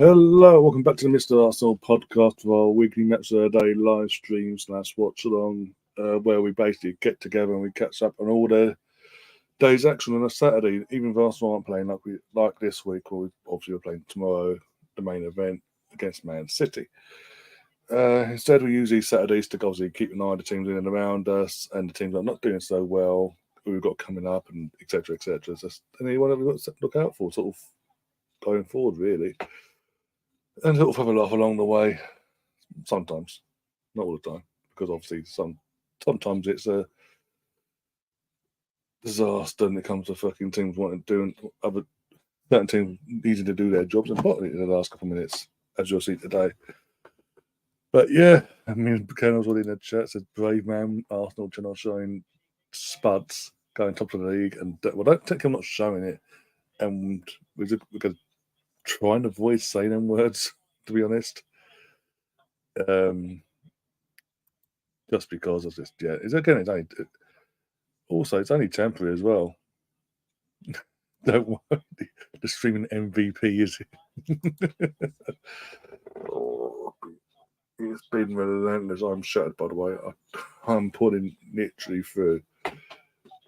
Hello, welcome back to the Mr. Arsenal podcast for our weekly match of the day live stream / watch along, where we basically get together and we catch up on all the day's action on a Saturday. Even if Arsenal aren't playing like this week, or obviously we're playing tomorrow, the main event against Man City. Instead, we use these Saturdays to obviously keep an eye on the teams in and around us and the teams that are not doing so well, who we've got coming up, and etc. etc. Just anyone that we've got to look out for, sort of going forward, really. And sort of have a laugh along the way, sometimes, not all the time, because obviously sometimes it's a disaster when it comes to fucking teams wanting to do other certain teams needing to do their jobs and bottle it in the last couple of minutes, as you'll see today. But yeah, I mean, Colonel's already in the chat said, "Brave man, Arsenal are showing spuds going top of the league," and well, don't think I'm not showing it, and we're going to try and avoid saying them words, to be honest. Just because of this, yeah. It's only temporary as well. Don't worry, the streaming MVP is oh, it's been relentless. I'm shattered, by the way. I'm pulling literally through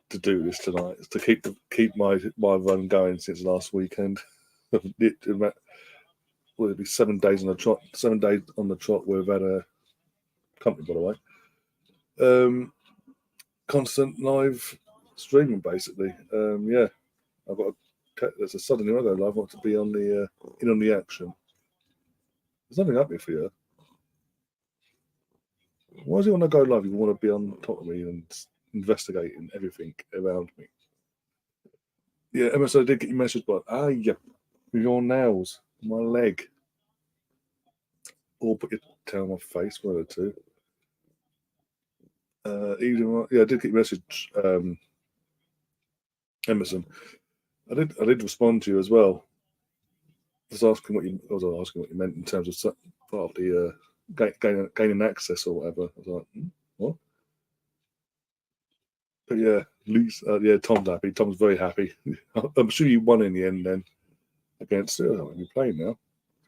to do this tonight. It's to keep my run going since last weekend. Will it be 7 days on the trot? 7 days on the trot. We've had a company, by the way. Constant live streaming, basically. Yeah, I've got there's a suddenly when I go live, I want to be on the in on the action. There's nothing up here for you. Why does he want to go live? You want to be on top of me and investigating everything around me. Yeah, Emma, so I did get your message, but yeah, with your nails, my leg. Or put your tail on my face, one or two. Yeah, I did get your message, Emerson. I did respond to you as well. I was asking what you meant in terms of part of the gaining access or whatever. I was like, what? But yeah, yeah, Tom's happy. Tom's very happy. I'm sure you won in the end then against you playing now.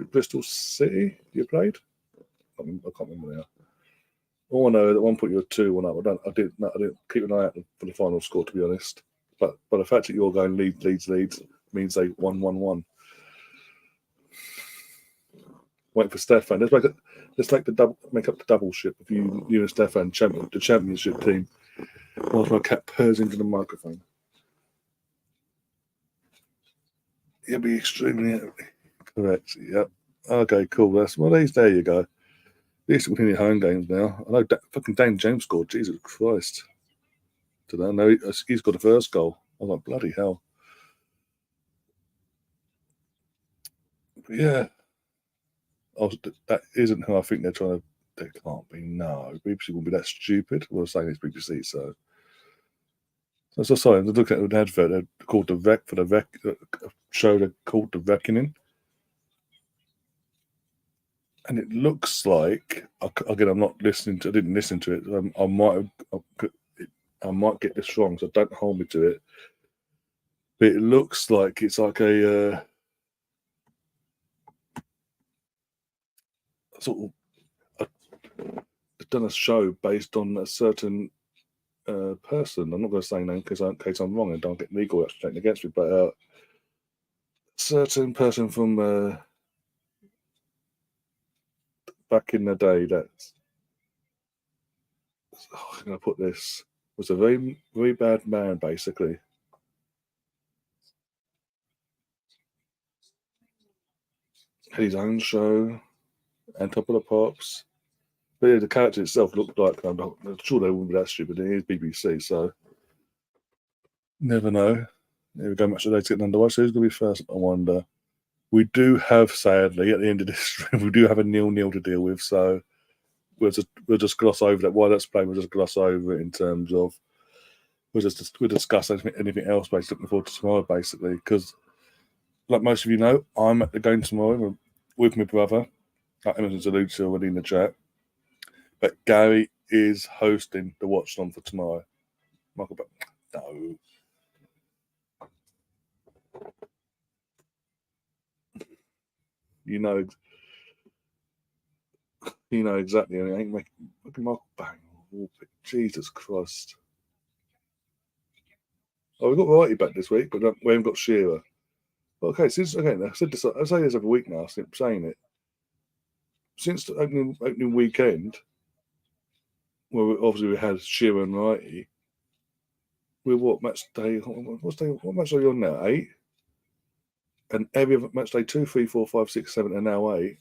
Bristol City you played? I can't remember now. All I know at one point you were 2-1 up. I didn't keep an eye out for the final score, to be honest. But the fact that you're going Leeds means they 1-1-1. Wait for Stefan. Let's make up the double ship of you and Stefan, the championship team. Whilst my cat purrs into the microphone. You'll be extremely correct. Yep. Okay, cool. There you go. At least we're winning home games now. I know fucking Dan James scored. Jesus Christ. Today, no, he's got the first goal. I was like, bloody hell. But yeah. That isn't who I think they're trying to. They can't be. No, BBC wouldn't be that stupid. We're saying it's BBC, so. So sorry, I'm looking at an advert. They're called the Rec for the Rec show. They're called the Reckoning, and it looks like again. I'm not listening to. I didn't listen to it. I might get this wrong, so don't hold me to it. But it looks like it's like a sort of done a show based on a certain person. I'm not going to say name in case I'm wrong and don't get legal action against me, but a certain person from back in the day that's how can I put this? Was a very, very bad man, basically. Had his own show and Top of the Pops. But yeah, the character itself looked like, I'm sure they wouldn't be that stupid. It is BBC, so never know. Here we go, much today to get underway. So who's going to be first? I wonder. We do have, sadly, at the end of this stream, we do have a 0-0 to deal with. So we'll just gloss over that. While that's playing, we'll just gloss over it in terms of we'll discuss anything else. Basically, looking forward to tomorrow, basically, because like most of you know, I'm at the game tomorrow with my brother. Emerson's alluded to already in the chat. But Gary is hosting the Watchalong for tomorrow. Michael, no. You know exactly. And it ain't making Michael bang. Jesus Christ. Oh, we got Whitey back this week, but we haven't got Shearer. Okay, since again, I say this every week now. I'm saying it since the opening weekend, where obviously we had Shearer and Whitey. We're what match day? What match are you on now? 8, and every other match day 2, 3, 4, 5, 6, 7, and now 8.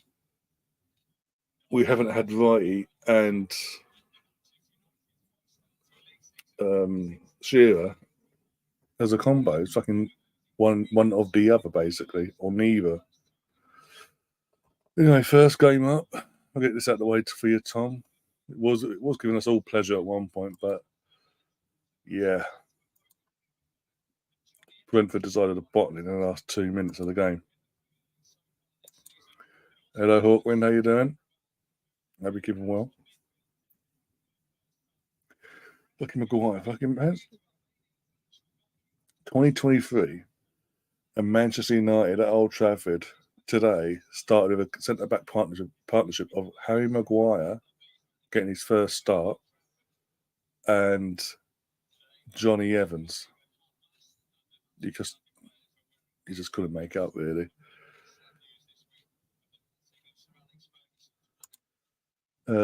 We haven't had Whitey and Shearer as a combo. It's fucking one of the other, basically, or neither. Anyway, first game up. I'll get this out of the way for you, Tom. It was giving us all pleasure at one point, but yeah, Brentford decided to bottle in the last 2 minutes of the game. Hello, Hawkwind. How you doing? Hope you're keeping well. Fucking Maguire, fucking has 2023, and Manchester United at Old Trafford today started with a centre-back partnership of Harry Maguire getting his first start and Johnny Evans. He just couldn't make up, really.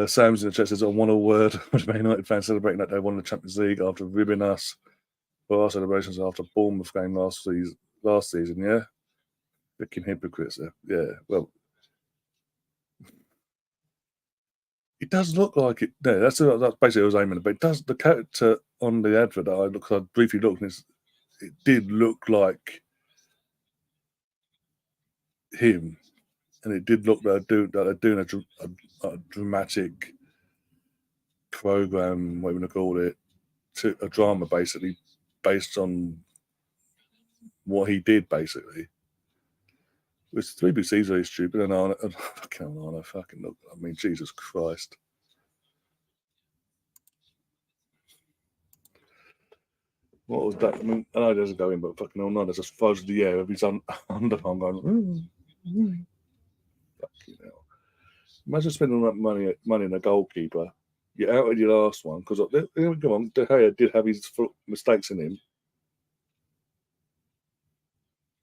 Sam's in the chat says, "I want a word." With Man United fans celebrating that they won the Champions League after ribbing us for our celebrations after Bournemouth game last season. Yeah, freaking hypocrites there. Yeah, well, it does look like it. No, that's basically what I was aiming at. But it does. The character on the advert that I briefly looked, and it did look like him, and it did look like they're doing a dramatic program, what you want to call it, a drama basically based on what he did, basically. Which the BBC's very stupid, and I fucking look. I mean, Jesus Christ. What was that? I mean, I know it doesn't go in, but fucking all night, there's just fuzz the air of his underarm going. Fucking hell. Imagine spending all that money on a goalkeeper. You're out of your last one because come on, De Gea did have his mistakes in him,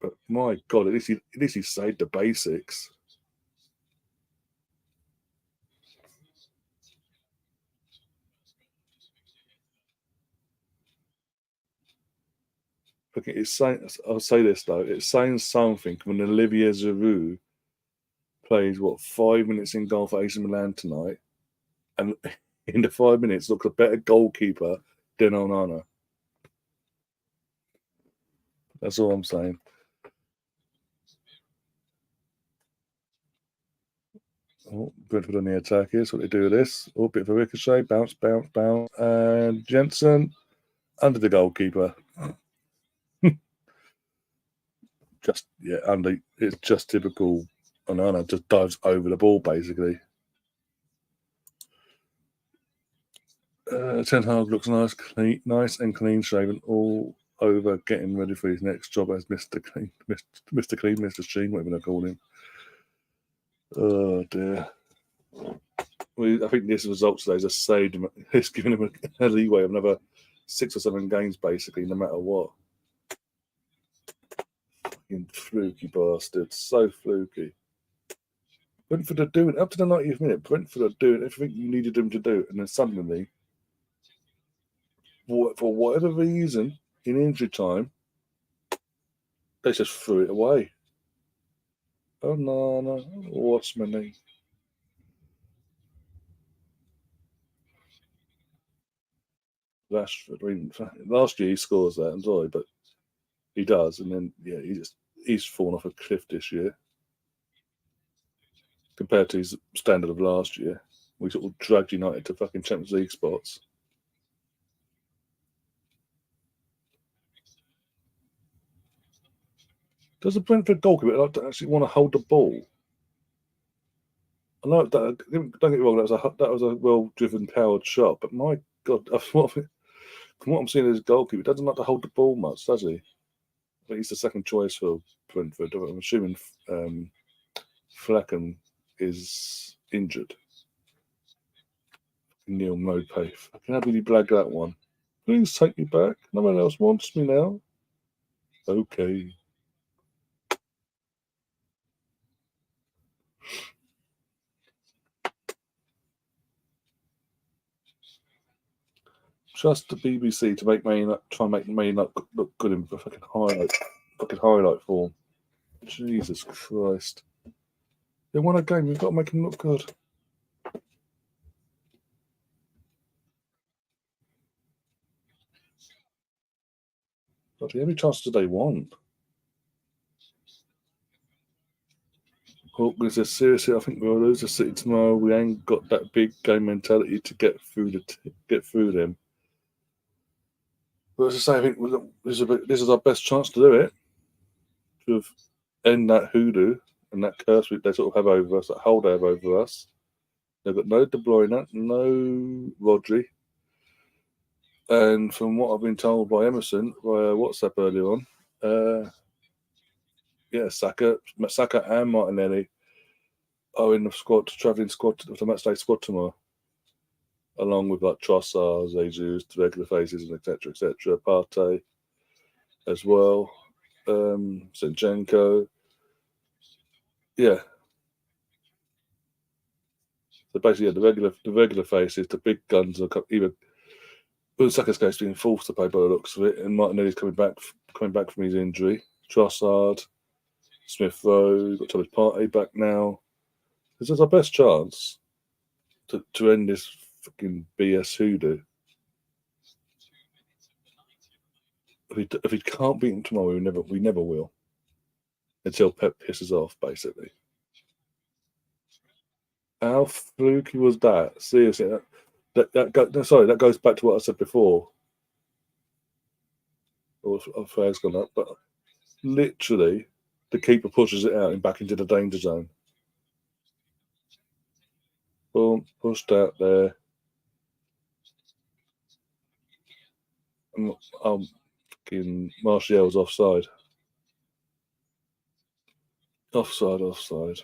but my God, at least he saved the basics. Okay, I'll say this though, it's saying something when Olivier Giroud plays 5 minutes in goal for AC Milan tonight, and in the 5 minutes looks a better goalkeeper than Onana. That's all I'm saying. Oh, Brentford on the attack here. So what they do with this. Oh, bit of a ricochet. Bounce. And Jensen under the goalkeeper. Under. It's just typical. Onana just dives over the ball, basically. Ten Hag looks nice and clean shaven all over, getting ready for his next job as Mr. Clean, Mr. Sheen, whatever they call him. Oh dear. I think this result today just saved him. It's given him a leeway of another 6 or 7 games, basically, no matter what. Fucking fluky bastard. So fluky. Brentford are doing, up to the 90th minute, Brentford are doing everything you needed them to do. And then suddenly, for whatever reason, in injury time, they just threw it away. Oh, no. What's my name? Rashford. I mean, last year he scores that, I'm sorry, but he does. And then, yeah, he's fallen off a cliff this year compared to his standard of last year. We sort of dragged United to fucking Champions League spots. Does the Brentford goalkeeper like to actually want to hold the ball? I know that. Don't get me wrong. That was a well-driven, powered shot. But my God, from what I'm seeing, his goalkeeper doesn't like to hold the ball much, does he? I think he's the second choice for Brentford. I'm assuming Flecken is injured. Neil Mopay. Fucking how did he blag that one? Please take me back. No one else wants me now. Okay. Trust the BBC to make Maine try and make Maine look good in fucking highlight form. Jesus Christ. They won a game, we've got to make them look good. Bloody every chance they want. Hawkins says, seriously, I think we'll lose the City tomorrow. We ain't got that big game mentality to get through them. But as I say, I think this is our best chance to do it. To end that hoodoo and that curse they sort of have over us, that hold they have over us. They've got no De Bruyne, no Rodri. And from what I've been told by Emerson via WhatsApp earlier on, Saka and Martinelli are in the travelling squad, the matchday squad tomorrow, along with like Trossard, Jesus, the regular faces, and etc. Partey as well, Zinchenko. Yeah. So basically, the regular faces, the big guns are either. Saka's going to be forced to play by the looks of it, and Martinelli's coming back from his injury. Trossard, Smith Rowe, got Thomas Partey back now. This is our best chance to end this fucking BS hoodoo. If he can't beat him tomorrow, we never will. Until Pep pisses off, basically. How fluky was that? Seriously, that goes back to what I said before. Or Fair's gone up, but literally, the keeper pushes it out and back into the danger zone. Boom, pushed out there. Fucking Martial's offside. Offside.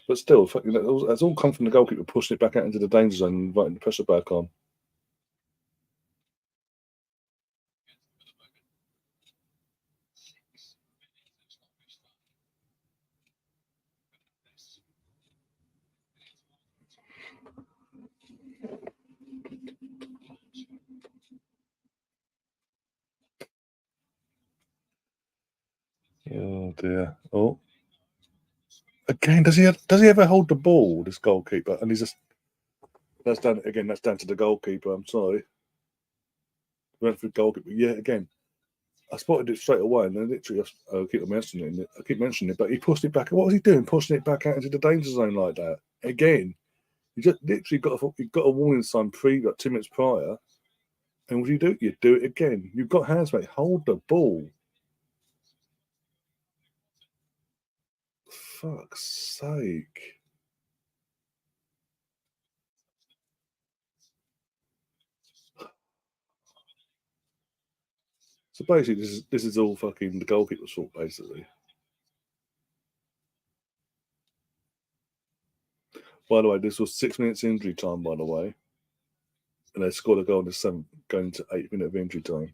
But still, fucking, that's all come from the goalkeeper pushing it back out into the danger zone and inviting the pressure back on. Oh dear. Oh. Again, does he ever hold the ball, this goalkeeper? And he's just that's down to the goalkeeper, I'm sorry. Went for the goalkeeper. Yeah, again. I spotted it straight away, and then literally I keep mentioning it, but he pushed it back. What was he doing? Pushing it back out into the danger zone like that again? You just literally got a warning sign like 2 minutes prior, and what do? You do it again. You've got hands, mate. Hold the ball. Fuck's sake. So basically, this is all fucking the goalkeeper's fault, basically. By the way, this was 6 minutes injury time, by the way. And they scored a goal in the 7th, going to 8 minute of injury time.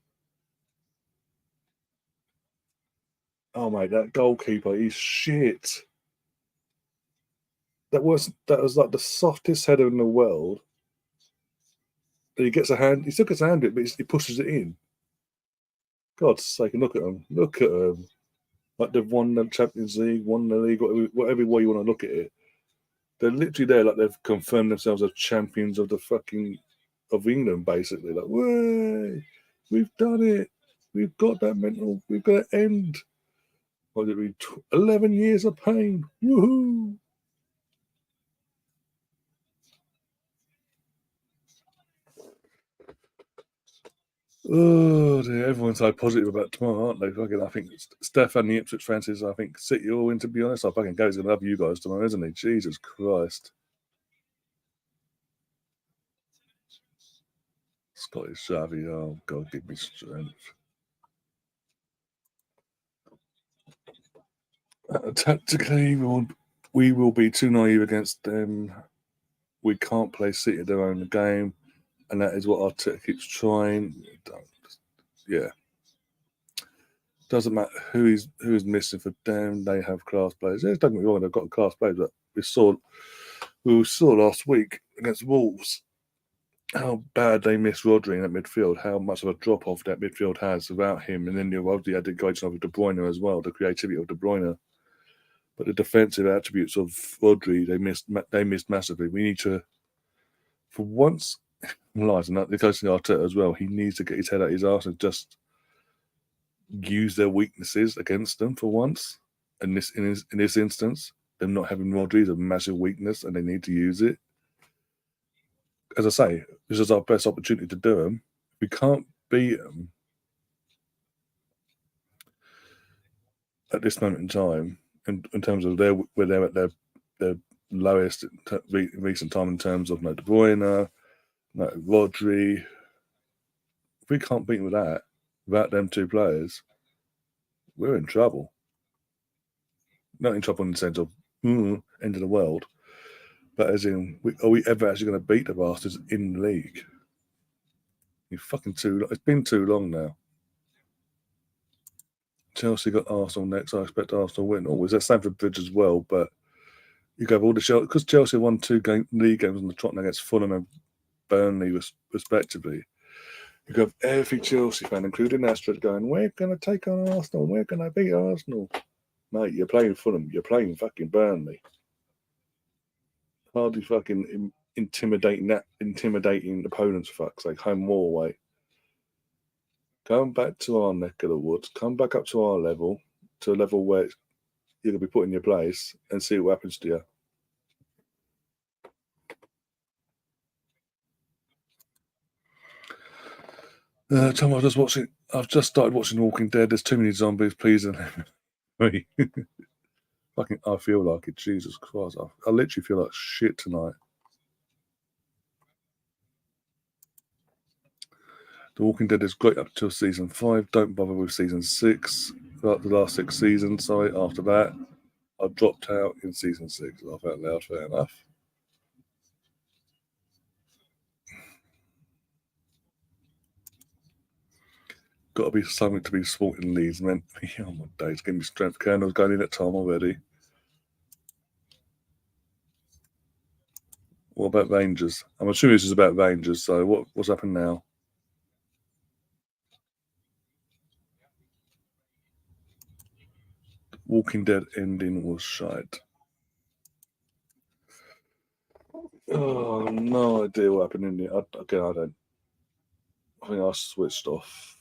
Oh, mate, that goalkeeper, he's shit. That was like the softest header in the world. He still gets a hand to it, but he pushes it in. God's sake, look at him. Like they've won the Champions League, won the league, whatever way you want to look at it. They're literally there, like they've confirmed themselves as champions of England, basically. Like, way, we've done it. We've got that mental. We've got to end. What did we? 11 years of pain. Woohoo! Oh dear, everyone's so positive about tomorrow, aren't they? Fucking, I think Steph and the Ipswich fans says, I think City all in, to be honest. I fucking Gary's going to love you guys tomorrow, isn't he? Jesus Christ. Scottish Xavi, oh God, give me strength. Tactically, we want we will be too naive against them. We can't play City at their own game, and that is what Arteta keeps trying. Yeah. Doesn't matter who's missing for them. They have class players. Don't get me wrong, they've got class players, but we saw last week against Wolves how bad they missed Rodri in that midfield, how much of a drop off that midfield has without him. And then you obviously had the guidance of De Bruyne as well, the creativity of De Bruyne. But the defensive attributes of Rodri, they missed massively. We need to, for once, lies, and that goes to Arteta as well. He needs to get his head out his arse and just use their weaknesses against them for once. In this instance, them not having Rodri is a massive weakness, and they need to use it. As I say, this is our best opportunity to do them. If we can't beat them at this moment in time, in terms of where they're at their lowest in recent time in terms of no De Bruyne, no Rodri. If we can't beat them with that, without them two players, we're in trouble. Not in trouble in the sense of end of the world, but as in, are we ever actually going to beat the bastards in the league? It's been too long now. Chelsea got Arsenal next. I expect Arsenal win. Always at Stamford Bridge as well, but you go all the Chelsea because Chelsea won 2 league games on the trot against Fulham and Burnley respectively. You got every Chelsea fan, including Astrid, going, "We're going to take on Arsenal. We're going to beat Arsenal." Mate, you're playing Fulham. You're playing fucking Burnley. Hardly fucking intimidating opponents, for fuck's sake, home or away. Come back to our neck of the woods. Come back up to our level, to a level where you're going to be put in your place, and see what happens to you. Tom, I've just started watching Walking Dead. There's too many zombies, please. Fucking, I feel like it. Jesus Christ, I literally feel like shit tonight. The Walking Dead is great up until season 5. Don't bother with season 6. The last 6 seasons. Sorry. After that, I dropped out in season 6. I felt loud. Fair enough. Got to be something to be sporting leads meant. Oh my days, give me strength. Candles going in at time already. What about Rangers? I'm assuming this is about Rangers. So what's happened now? Walking Dead ending was shite. Oh, no idea what happened in the. Again, I don't. I think I switched off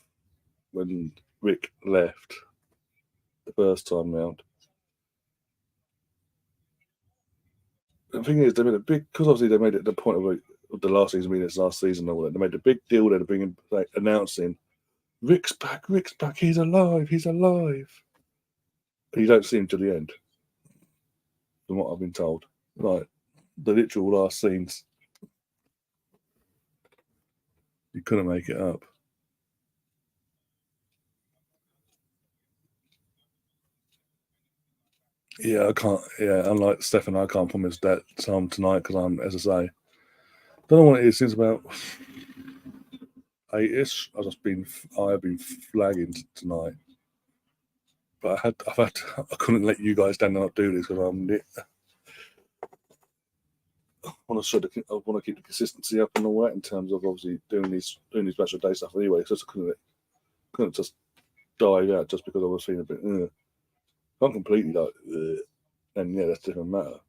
when Rick left the first time round. The thing is, they made a big because obviously they made it the point of the last season being its last season. And all that they made a big deal there to bring announcing Rick's back, he's alive, and you don't see him to the end, from what I've been told. Like the literal last scenes, you couldn't make it up. Yeah, I can't. Yeah, unlike Stefan, I can't promise that time tonight because I'm, as I say, don't know what it is. Since about 8ish, I have been flagging tonight. But I couldn't let you guys down and not do this because I want to keep the consistency up and all that in terms of obviously doing these match of day stuff anyway. So I couldn't just dive out just because I was feeling a bit. I'm completely like, and yeah, that's a different matter.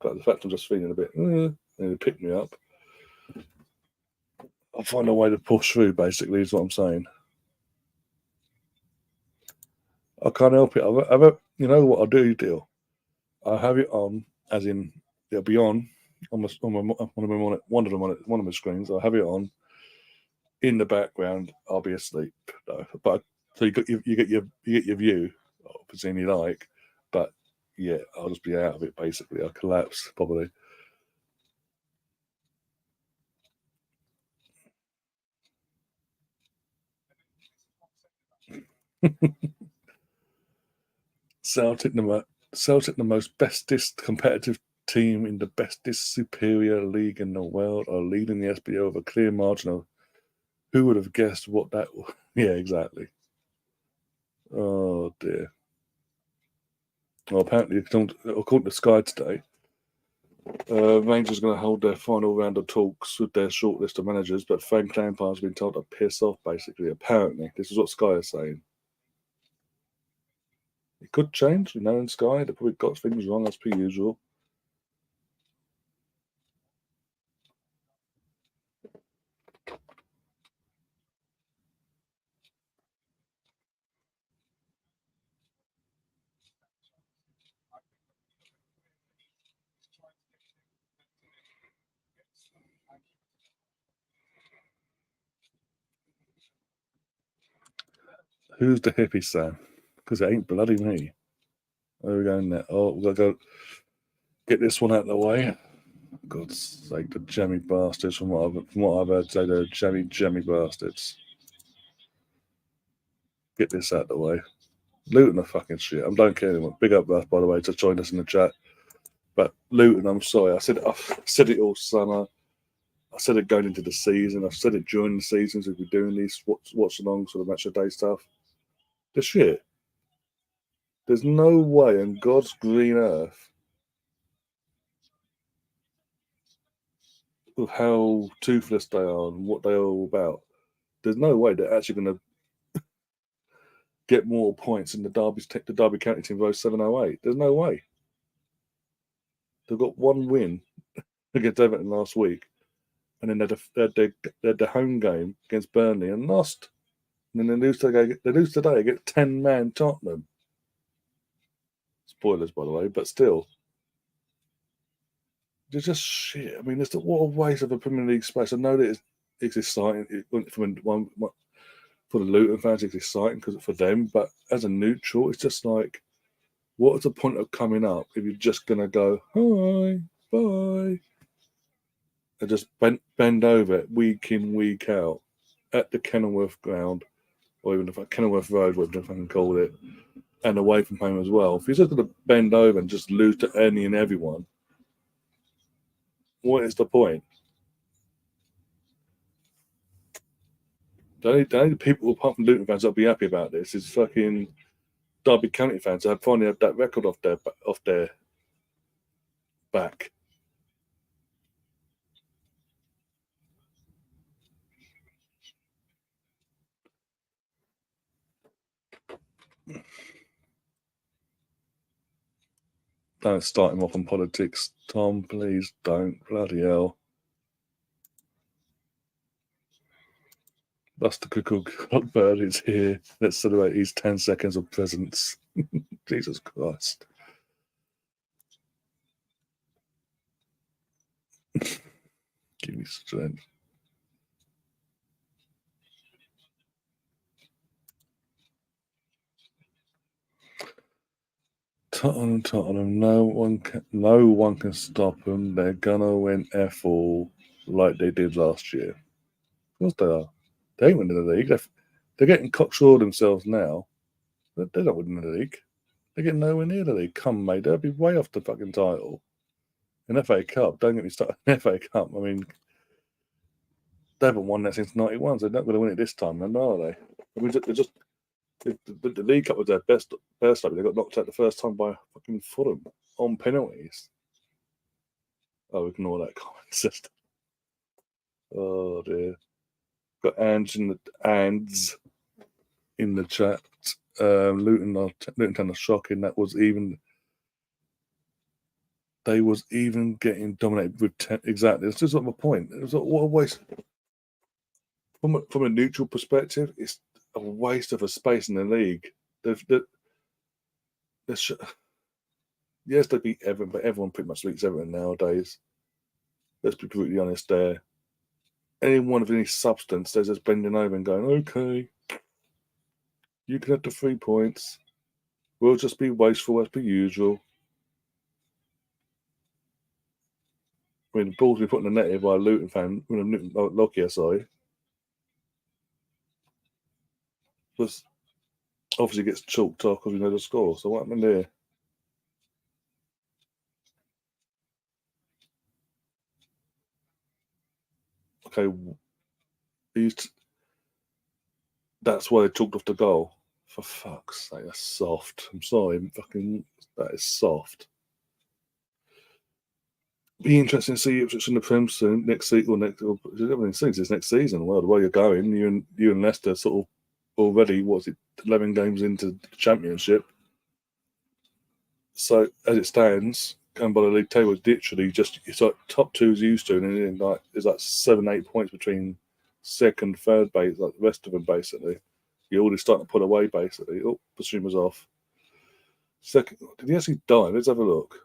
But the fact I'm just feeling a bit, and it picked me up. I'll find a way to push through. Basically, is what I'm saying. I can't help it. You know what I'll do? Deal. I'll have it on, as in it'll be on one of my screens. I'll have it on in the background. I'll be asleep though. But so you get your view of the scene you like, but yeah, I'll just be out of it. Basically, I'll collapse probably. Celtic Celtic, the most bestest competitive team in the bestest superior league in the world, are leading the SBO with a clear margin of. Who would have guessed what that was? Yeah, exactly. Oh dear. Well, apparently, according to Sky today, Rangers are going to hold their final round of talks with their short list of managers, but Frank Lampard's been told to piss off, basically. Apparently, this is what Sky is saying. It could change, in Sky. They probably got things wrong as per usual. Who's the hippie, Sam? Because it ain't bloody me. There we go now. Oh, we've got to go get this one out of the way. God's sake, the jammy bastards, from what I've heard say, they're jammy bastards. Get this out of the way. Luton are fucking shit. I don't care anymore. Big up, Russ, by the way, to join us in the chat. But Luton, I'm sorry. I've said it all summer. I said it going into the season. I've said it during the seasons. If we're doing these watch along sort of match of day stuff, the shit. There's no way on God's green earth of how toothless they are and what they're all about. There's no way they're actually going to get more points than the Derby County team rose 708. There's no way. They've got one win against Everton last week, and then they had the home game against Burnley and lost. And then they lose today against 10-man Tottenham. Spoilers, by the way, but still. They're just shit. I mean, what a waste of a Premier League space. I know that it's exciting. For the Luton fans, it's exciting because for them, but as a neutral, it's just like, what is the point of coming up if you're just going to go, hi, bye, and just bend over week in, week out at the Kenilworth ground, or even the Kenilworth Road, whatever I can call it, and away from home as well. If you're just going to bend over and just lose to any and everyone, what is the point? The only people apart from Luton fans that'll be happy about this is fucking Derby County fans that finally have that record off their back. Don't start him off on politics, Tom. Please don't. Bloody hell. Buster Cuckoo Bird is here. Let's celebrate his 10 seconds of presence. Jesus Christ. Give me strength. Tottenham. No one can stop them. They're gonna win F all like they did last year. Of course they are. They ain't winning the league. They're getting cocksure themselves now. They're not winning the league. They're getting nowhere near the league. Come, mate, they'll be way off the fucking title. An FA Cup, don't get me started. An FA Cup, I mean, they haven't won that since '91, so they're not going to win it this time, then, are they? I mean, the League Cup was their best hope. They got knocked out the first time by fucking Fulham on penalties. Oh, ignore that comment system. Oh dear. Got Ands in the chat. Luton Town are shocking. They was even getting dominated with 10. Exactly. That's just not my point. It was what a waste. From a neutral perspective, it's a waste of a space in the league. Yes, they beat Everton, but everyone pretty much beats Everton nowadays. Let's be brutally honest there. Anyone of any substance, they're just bending over and going, okay, you can have the 3 points. We'll just be wasteful as per usual. I mean, the ball's been put in the net here by a Luton fan, Lockyer, sorry. Was obviously gets chalked off because we know the score. So what happened there? okay, that's why they chalked off the goal. For fuck's sake, that's soft. I'm sorry, that is soft. Be interesting to see Ipswich in the Prem soon next season or next season. Well, the way you're going, you and Leicester sort of already 11 games into the Championship. So as it stands, going by the league table, literally it's like top two is used to, and then there's like 7-8 points between second, third base, like the rest of them basically. You're already starting to pull away basically. Oh, Basuma's off. Second, did he actually die? Let's have a look.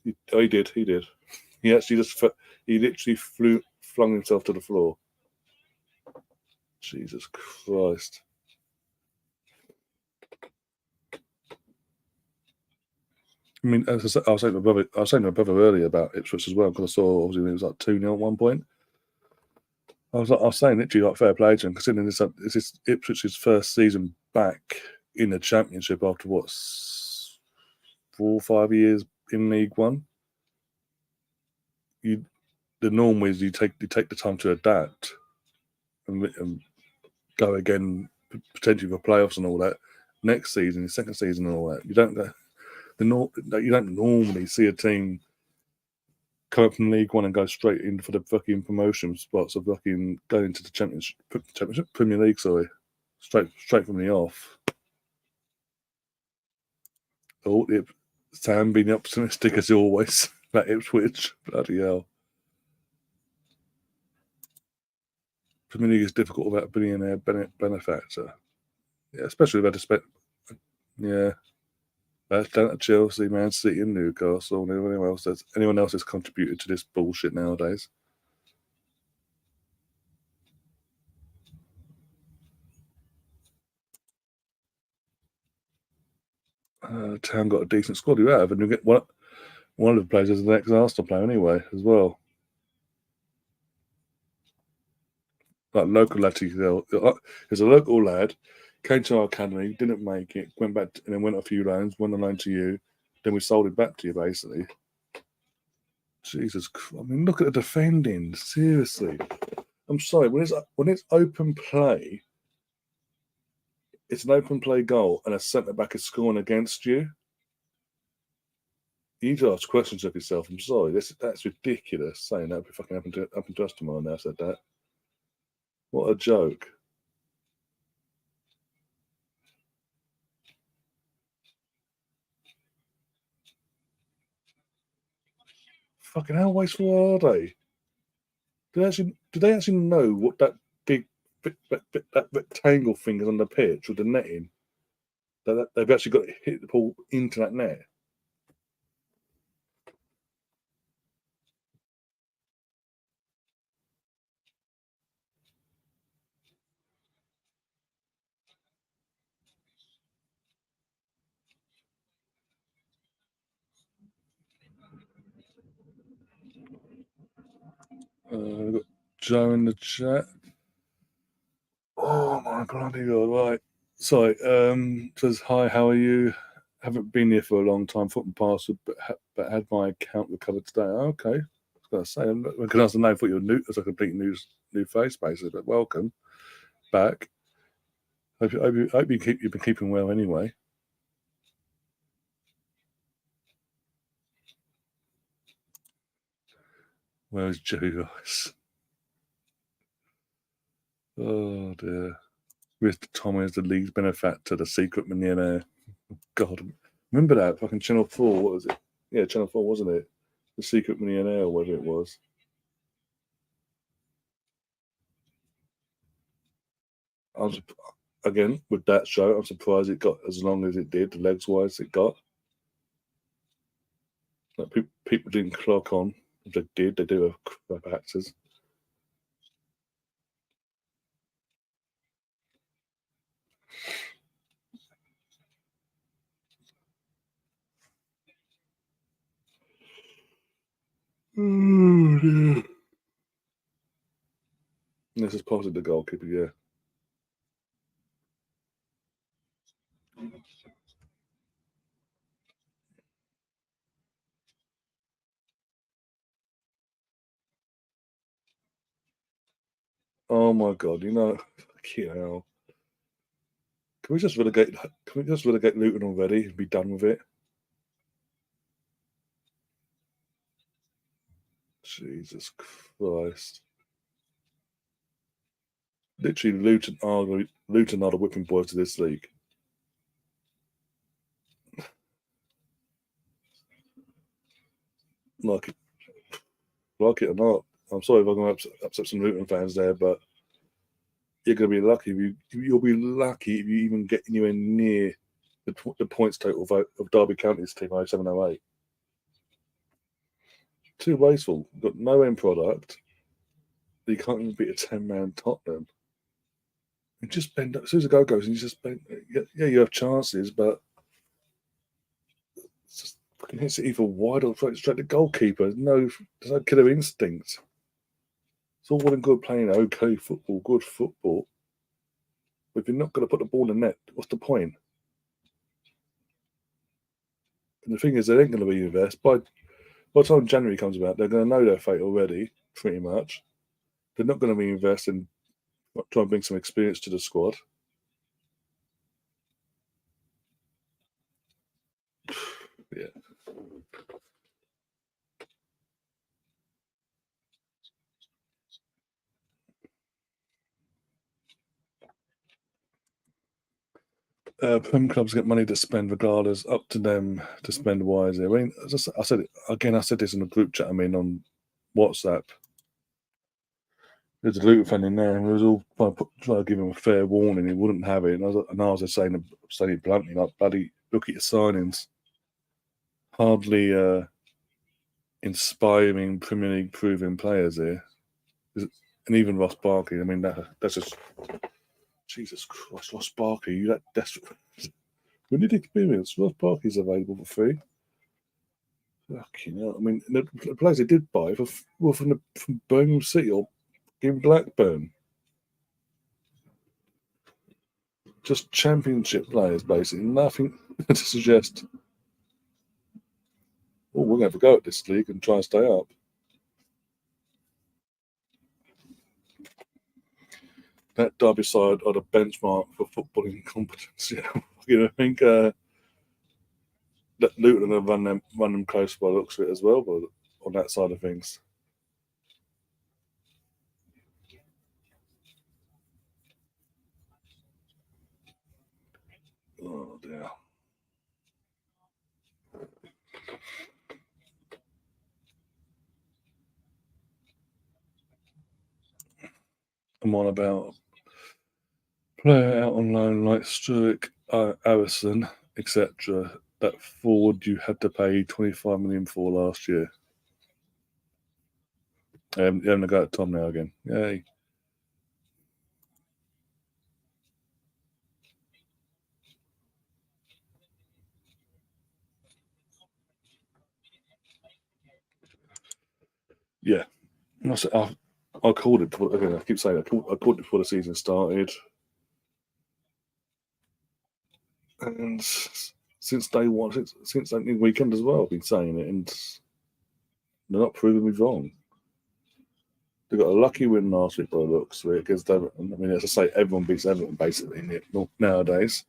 He did. He actually he literally flung himself to the floor. Jesus Christ. I mean, as I was saying to my brother earlier about Ipswich as well, because I saw obviously it was like 2-0 at one point. I was saying literally like fair play to him, considering this is Ipswich's first season back in the Championship after 4 or 5 years in League One. The norm is you take the time to adapt and go again potentially for playoffs and all that next season, second season and all that. You don't normally see a team come up from League One and go straight in for the fucking promotion spots of fucking going into the Championship Premier League. Sorry, straight from the off. Oh, Sam being optimistic as always. That Ipswich, bloody hell. Premier League is difficult without a billionaire benefactor. Yeah, especially with yeah. That's down to Chelsea, Man City, and Newcastle, and anyone else has contributed to this bullshit nowadays. Town got a decent squad. You have, and you get one of the players is the next Arsenal player anyway, as well. Like local lad, he's a local lad, came to our academy, didn't make it, went back and then went a few loans, went on loan to you, then we sold it back to you basically. Jesus, I mean, look at the defending. Seriously, I'm sorry. When it's open play, it's an open play goal, and a centre back is scoring against you. You need to ask questions of yourself. I'm sorry, that's ridiculous. Saying that would be fucking happened to us tomorrow. Now said that. What a joke. Fucking how wasteful are they? Do they actually know what that that rectangle thing is on the pitch with the netting? That they've actually got to hit the ball into that net. We've got Joe in the chat. Oh my bloody god! Right, sorry. Says hi. How are you? Haven't been here for a long time. Forgotten password, but had my account recovered today. Okay, I was going to say because I know thought you're new as a complete new face basically. But welcome back. Hope you've been keeping well anyway. Where's Joe, guys? Oh dear. Mr. Tommy is the league's benefactor, the secret millionaire. God, remember that fucking Channel 4? What was it? Yeah, Channel 4, wasn't it? The secret millionaire, or whatever it was. Again, with that show, I'm surprised it got as long as it did, legs wise, it got. Like, people didn't clock on. If they did, they do have crap actors. Oh, dear. This is possibly the goalkeeper, yeah. Oh my God, fucking hell. Can we just relegate Luton already and be done with it? Jesus Christ. Literally, Luton are the whipping boys to this league. Like it or not. I'm sorry if I'm going to upset some Luton fans there, but you're going to be lucky you'll be lucky if you even get anywhere near the points total of Derby County's team 0708. Too wasteful. You've got no end product. You can't even beat a 10-man Tottenham. You just bend up. As soon as the goal goes, and you just bend. Yeah, you have chances, but it's just fucking hits it either wide or straight to goalkeeper. There's no killer instinct. It's all well and good playing okay football, good football. But if you're not going to put the ball in the net, what's the point? And the thing is, they ain't going to be invest. By the time January comes about, they're going to know their fate already, pretty much. They're not going to be investing, trying to bring some experience to the squad. Yeah. Prem clubs get money to spend regardless, up to them to spend wisely. I mean, I said it again, I said this in a group chat, on WhatsApp. There's a Luton fan in there, and we was all trying to give him a fair warning. He wouldn't have it, and I was just saying it bluntly, like, bloody, look at your signings. Hardly inspiring Premier League proven players here. And even Ross Barkley, that's just Jesus Christ, Ross Barkley, you that desperate. We need experience. Ross Barkley's available for free. Fucking hell. The players they did buy were from Birmingham City or in Blackburn. Just championship players, basically. Nothing to suggest, we're going to have a go at this league and try and stay up. That Derby side are the benchmark for footballing competence. Yeah, I think that Luton have run them close by the looks of it as well, but on that side of things. Oh dear. I'm on about player out on loan like Stuart, Harrison, etc. That forward you had to pay 25 million for last year. You're having a go at Tom now again. Yay. Yeah. I called it. Again, I keep saying I called it before the season started. And since day one, since opening weekend as well, I've been saying it, and they're not proving me wrong. They got a lucky win last week by the looks of it against Everton. As I say, everyone beats Everton basically nowadays.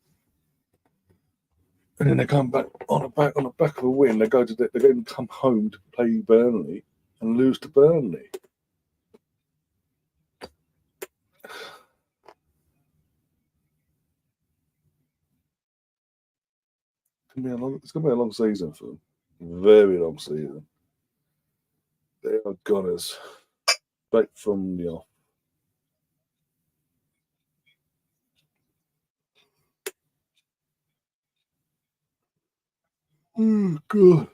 And then they come back on the back of a win. They're going to come home to play Burnley and lose to Burnley. It's going to be a long season for them. Very long season. They are gunners. Straight from the off. Oh, God.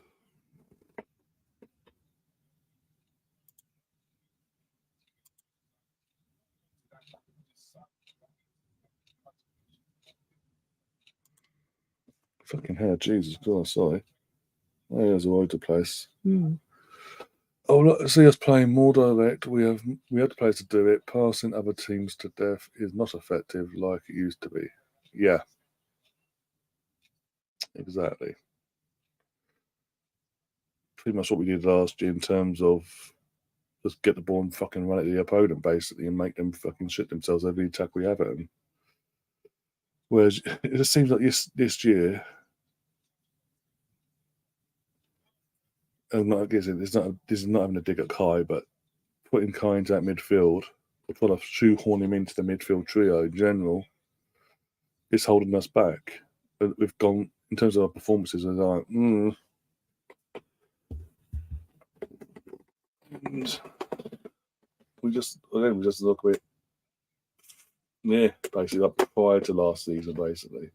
Fucking hell, Jesus God, sorry. There's all over the place. Oh, look, see us playing more direct. We have the players to do it. Passing other teams to death is not effective like it used to be. Yeah, exactly. Pretty much what we did last year in terms of just get the ball and fucking run at the opponent basically and make them fucking shit themselves every tackle we have at them. Whereas it just seems like this year, and I guess this is not having a dig at Kai, but putting Kai into that midfield, or trying to shoehorn him into the midfield trio in general, is holding us back. We've gone in terms of our performances, and like, and we just look a bit, basically up prior to last season, basically.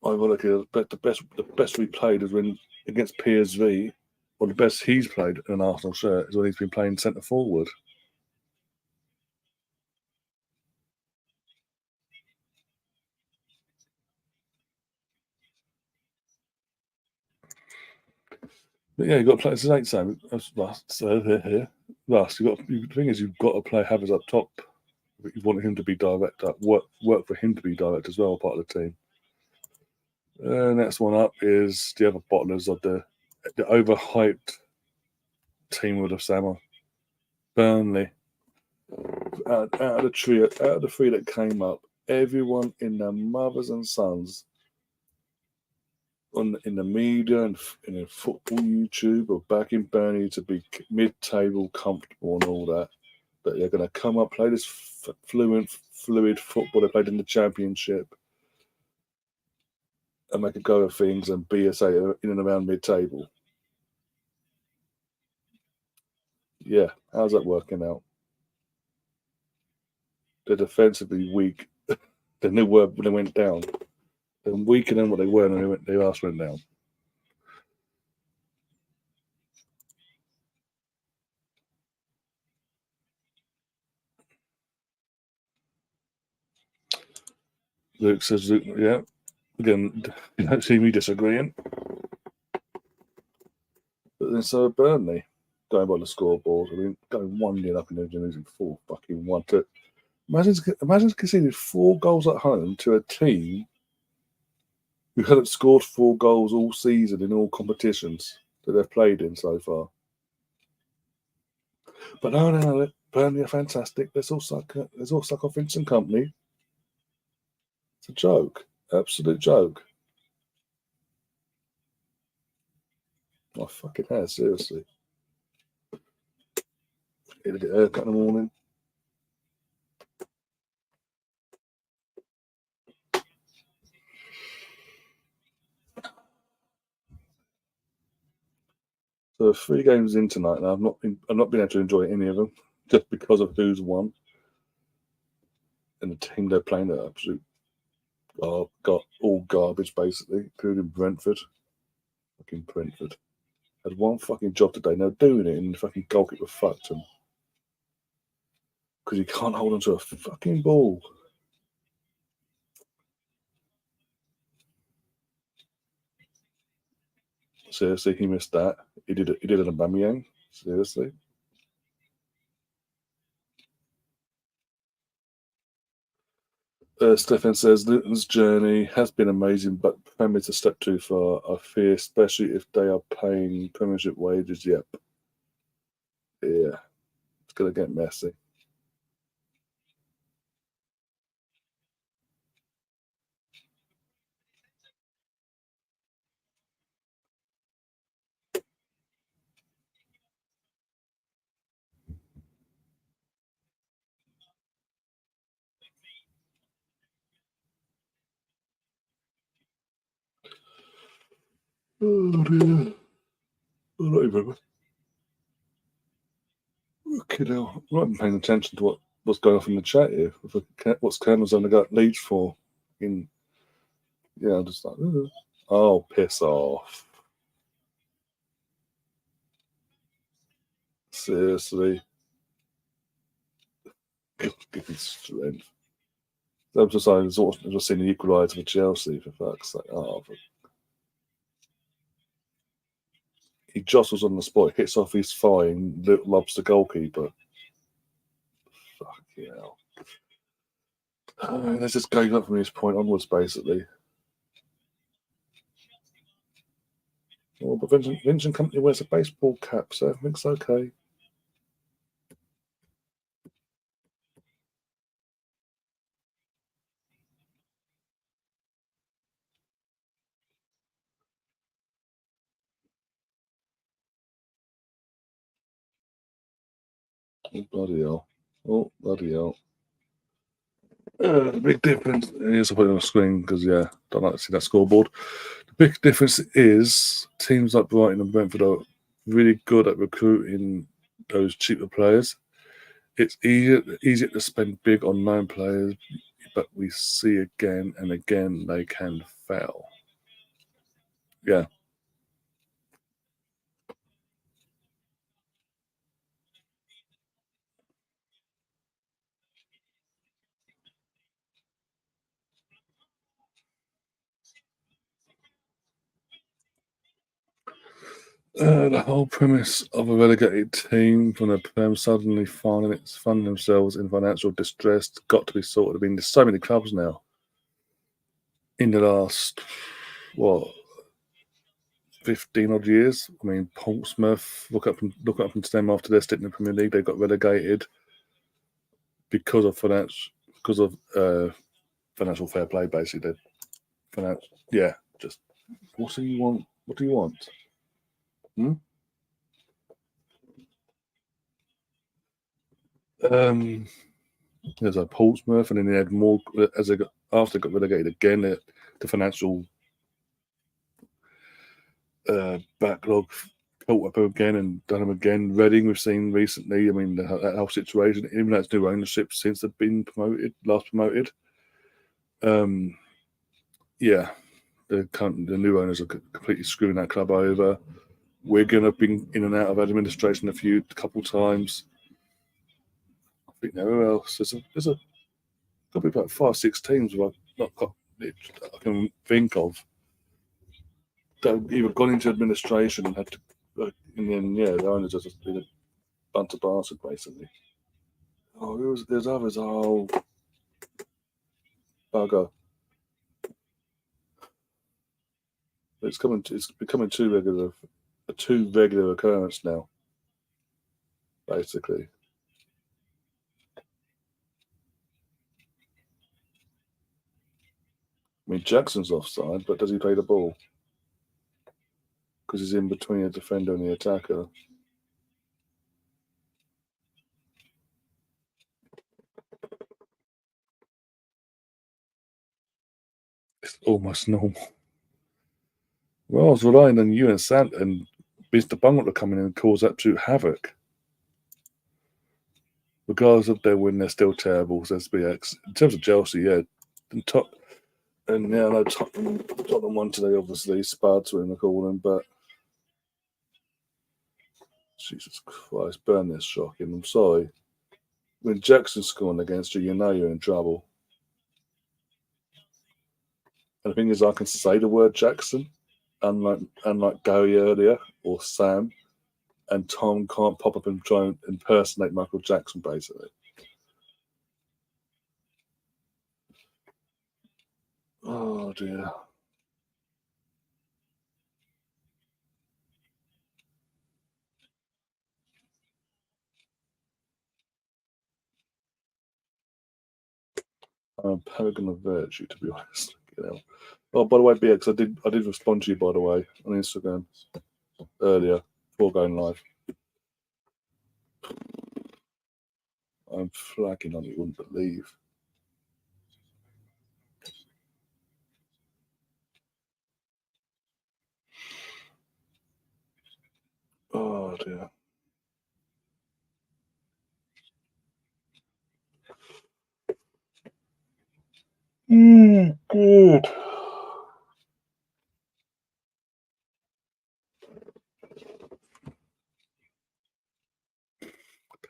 Ironically, the best we played is when against PSV, or the best he's played in an Arsenal shirt is when he's been playing centre forward. But yeah, you've got to play. It's the same. Russ, the thing is, you've got to play Havertz up top. But you want him to be direct up, work for him to be direct as well, part of the team. Next one up is the other bottlers of the overhyped team of the summer, Burnley. Out of the three that came up, everyone in their mothers and sons in the media and in football YouTube or back in Burnley to be mid-table, comfortable and all that. But they're going to come up, play this fluid football they played in the Championship, and make a go of things and be, in and around mid-table. Yeah, how's that working out? They're defensively weak than they were when they went down. They're weaker than what they were when they last went down. Luke says, yeah. Again, you don't see me disagreeing. But then so Burnley, going by the scoreboard, I mean, going 1-0 up and then losing 4-1. Imagine conceding 4 goals at home to a team who hadn't scored 4 goals all season in all competitions that they've played in so far. But no, Burnley are fantastic. There's all suck off Vincent Company. It's a joke, absolute joke. I fucking has, seriously. Get a haircut in the morning. So 3 games in tonight now. I've not been able to enjoy any of them just because of who's won and the team they're playing. They're absolute got all garbage basically, including Brentford. Fucking Brentford had one fucking job today. They're doing it, and the fucking goalkeeper fucked them because he can't hold onto a fucking ball. Seriously, he missed that. He did an Aubameyang. Seriously. Stefan says Luton's journey has been amazing, but Premier's a step too far. I fear, especially if they are paying Premiership wages. Yep. Yeah, it's gonna get messy. Oh dear. I don't even. Okay, now I'm not paying attention to what's going on in the chat here. What's Colonel's only got leads for? I'm just like, oh, piss off. Seriously. Give me strength. I'm just saying, I've just seen the equaliser for Chelsea, for fuck's sake. He jostles on the spot, hits off his thigh, and lobs the goalkeeper. Fucking hell. Let's just go up from this point onwards, basically. Oh, but Vincent Company wears a baseball cap, so everything's okay. Oh, bloody hell. Oh, bloody hell. The big difference is, I'll put it on the screen because, yeah, don't like to see that scoreboard. The big difference is teams like Brighton and Brentford are really good at recruiting those cheaper players. It's easier to spend big on known players, but we see again and again they can fail. Yeah. The whole premise of a relegated team from the Prem suddenly finding themselves in financial distress got to be sorted. I mean, there's so many clubs now in the last, what, 15 odd years. I mean, Portsmouth, look up and stem after their stint in the Premier League, they got relegated because of financial fair play, basically. Yeah, just what do you want? What do you want? Hmm? Um, there's a Portsmouth, and then they had more as they got after they got relegated again. The financial backlog caught up again and done them again. Reading, we've seen recently. I mean, that whole situation, even though it's new ownership since they've been last promoted. Um, yeah, the new owners are completely screwing that club over. Wigan have been in and out of administration a couple times. I think who else? There's got to be about 5, 6 teams I've not got I can think of that have either gone into administration and had to, and then yeah, the owners have just been a bunch of bastards basically. Oh, there's others. Oh, bugger! It's becoming a too regular occurrence now. Basically, I mean Jackson's offside, but does he play the ball? Because he's in between the defender and the attacker. It's almost normal. Well, I was relying on you and Sant and Mr. Bungle to come in and cause absolute havoc. Regardless of their win, they're still terrible. So SBX. In terms of Chelsea, yeah, and top, and yeah, I know Tottenham won today. Obviously, Spuds were in the calling, but Jesus Christ, Burnley's shocking. I'm sorry. When Jackson's scoring against you, you know you're in trouble. And the thing is, I can say the word Jackson, unlike Gary earlier or Sam, and Tom can't pop up and try and impersonate Michael Jackson, basically. Oh dear. I'm a paragon of virtue, to be honest. You know. Oh, by the way, BX, I did respond to you, by the way, on Instagram earlier before going live. I'm flagging on it, you wouldn't believe. Oh dear. Good.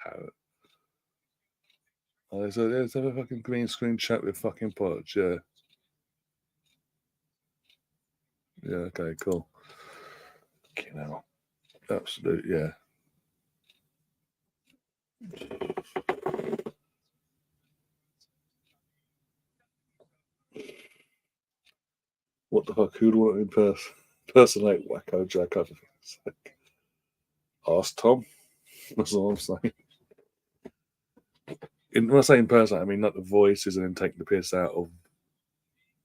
Parrot. Oh, there's a fucking green screen chat with fucking pods, yeah. Yeah, okay, cool. You know, absolute, yeah. What the fuck? Who'd want to impress? Impersonate Wacko Jacko. Ask Tom. That's all I'm saying. When I say impersonate, I mean not the voices and then taking the piss out of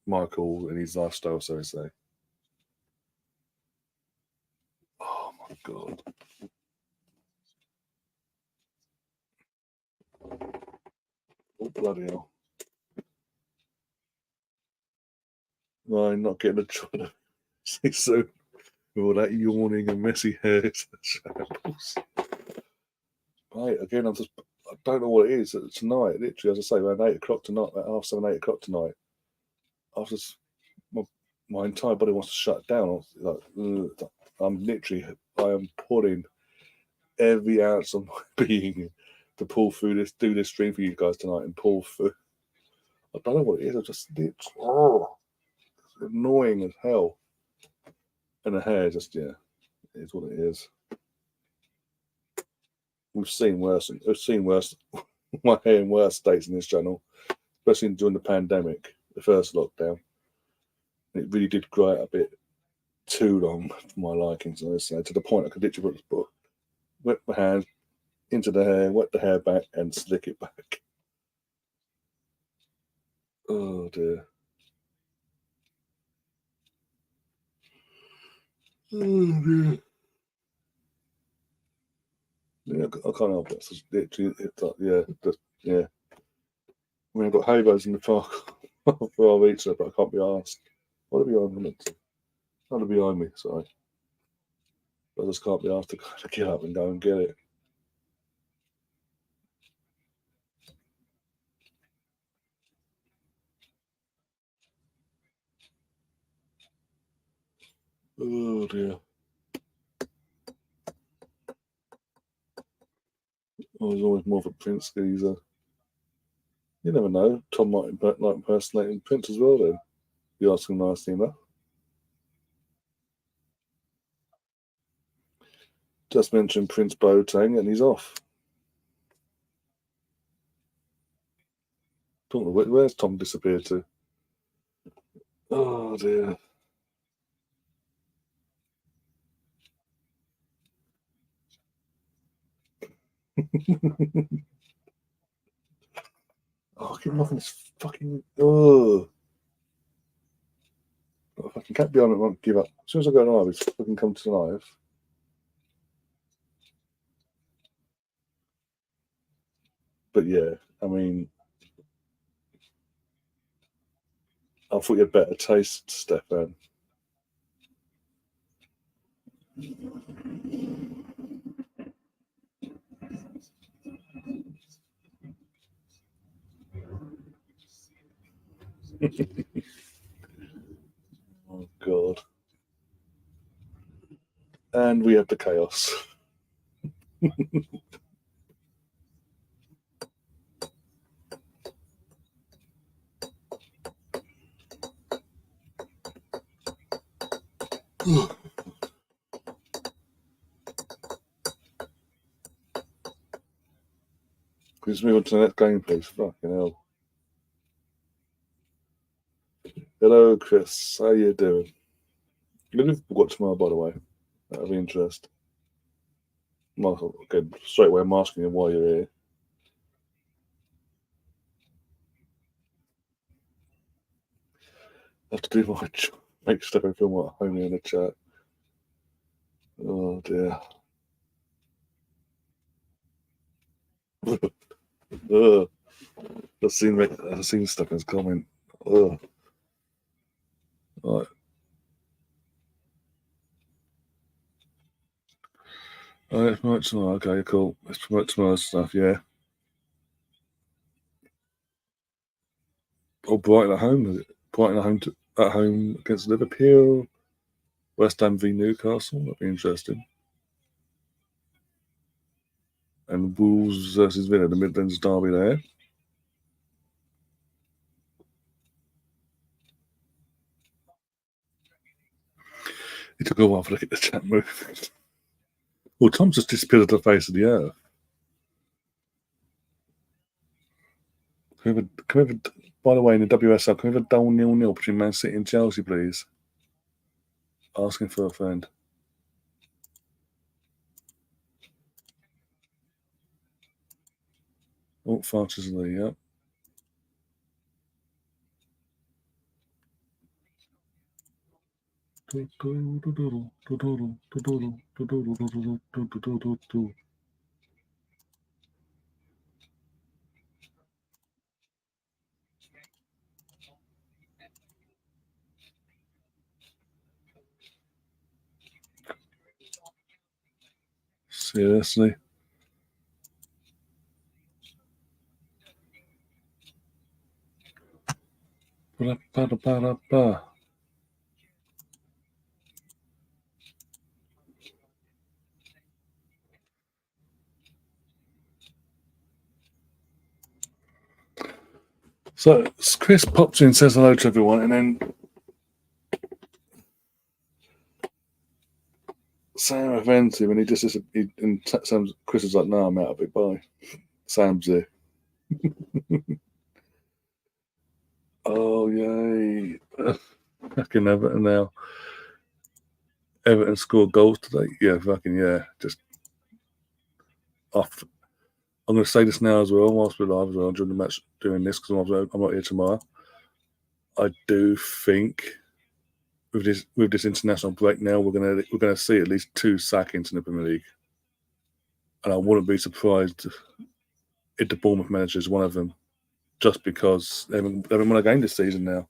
Michael and his lifestyle, so to say. Oh my god. Oh bloody hell. No, I'm not getting a try to see soon. With all that yawning and messy hair. Shambles. Right, again, I don't know what it is. Tonight, literally, as I say, around 8 o'clock tonight, about half 7, 8 o'clock tonight, my entire body wants to shut down. I am putting every ounce of my being to pull through this, do this stream for you guys tonight and pull through. I don't know what it is. It's annoying as hell. And the hair just, yeah, it is what it is. We've seen worse. My hair in worse states in this channel, especially during the pandemic, the first lockdown. It really did grow out a bit too long for my liking, so I say, to the point I could literally whip my hand into the hair, wet the hair back, and slick it back. Oh dear. Oh dear. Yeah, I can't help it. It's literally, yeah. I mean, I've got havos in the park for our pizza, but I can't be asked. What are behind me? Not behind me, sorry. I just can't be asked to kind of get up and go and get it. Oh dear. I was always more of a Prince geezer. You never know. Tom might like impersonating Prince as well then. You ask him nicely enough. Just mentioned Prince Boateng and he's off. Where's Tom disappeared to? Oh dear. Oh, I keep knocking this fucking. Oh. If I can keep behind it, I won't give up. As soon as I go live, it's fucking come to life. But yeah, I mean, I thought you had better taste, Stefan. Oh god. And we have the chaos. Please move on to the next game, please. Fucking hell. Hello, Chris. How you doing? You've got tomorrow, by the way. Out of interest. Again, straight away, I'm asking you why you're here. I have to do my job. Make Stefan feel more at home in the chat. Oh dear. Ugh. I've seen Stefan's comment. Ugh. Right. Oh, let's promote tomorrow. Okay, cool. Let's promote tomorrow's stuff, yeah. Oh, Brighton at home, is it? Brighton at home against Liverpool. West Ham v Newcastle. That'd be interesting. And Wolves versus Villa, the Midlands derby there. It took a while for the chat moving. Well, Tom's just disappeared off the face of the earth. Can we have by the way, in the WSL, can we have a dull 0-0 between Man City and Chelsea, please? Asking for a friend. Oh, Francis Lee, yep. Seriously? Ba-da-ba-da-ba-da-ba. So Chris pops in, says hello to everyone, and then Sam offends him, and he just and Chris is like, "No, I'm out of it. Bye." Sam's there. Oh yay! Fucking Everton now. Everton scored goals today. Yeah, fucking yeah. Just off. I'm going to say this now as well, whilst we're live as well during the match, doing this because I'm not here tomorrow. I do think with this international break now, we're gonna see at least 2 sackings in the Premier League, and I wouldn't be surprised if the Bournemouth manager is one of them, just because they haven't won a game this season now,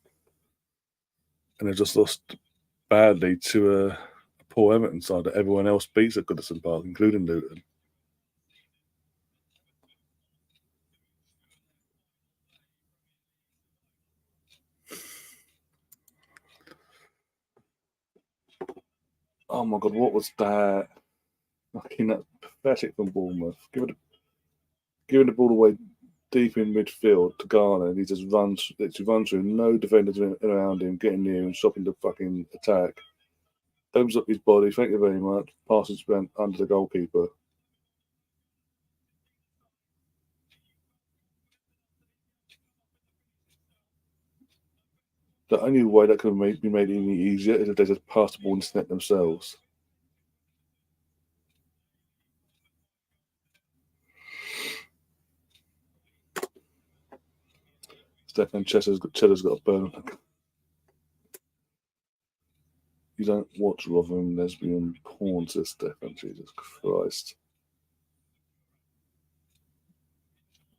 and they've just lost badly to a poor Everton side that everyone else beats at Goodison Park, including Luton. Oh my god, what was that? Fucking that's pathetic from Bournemouth. Giving the ball away deep in midfield to Garner, and he just runs through, no defenders around him, getting near and stopping the fucking attack. Opens up his body, thank you very much, passes under the goalkeeper. The only way that could have been made any easier is if they just passed the ball into the net themselves. Stefan Cheddar's got a burn. You don't watch Rotherham lesbian porn, says Stefan. Jesus Christ.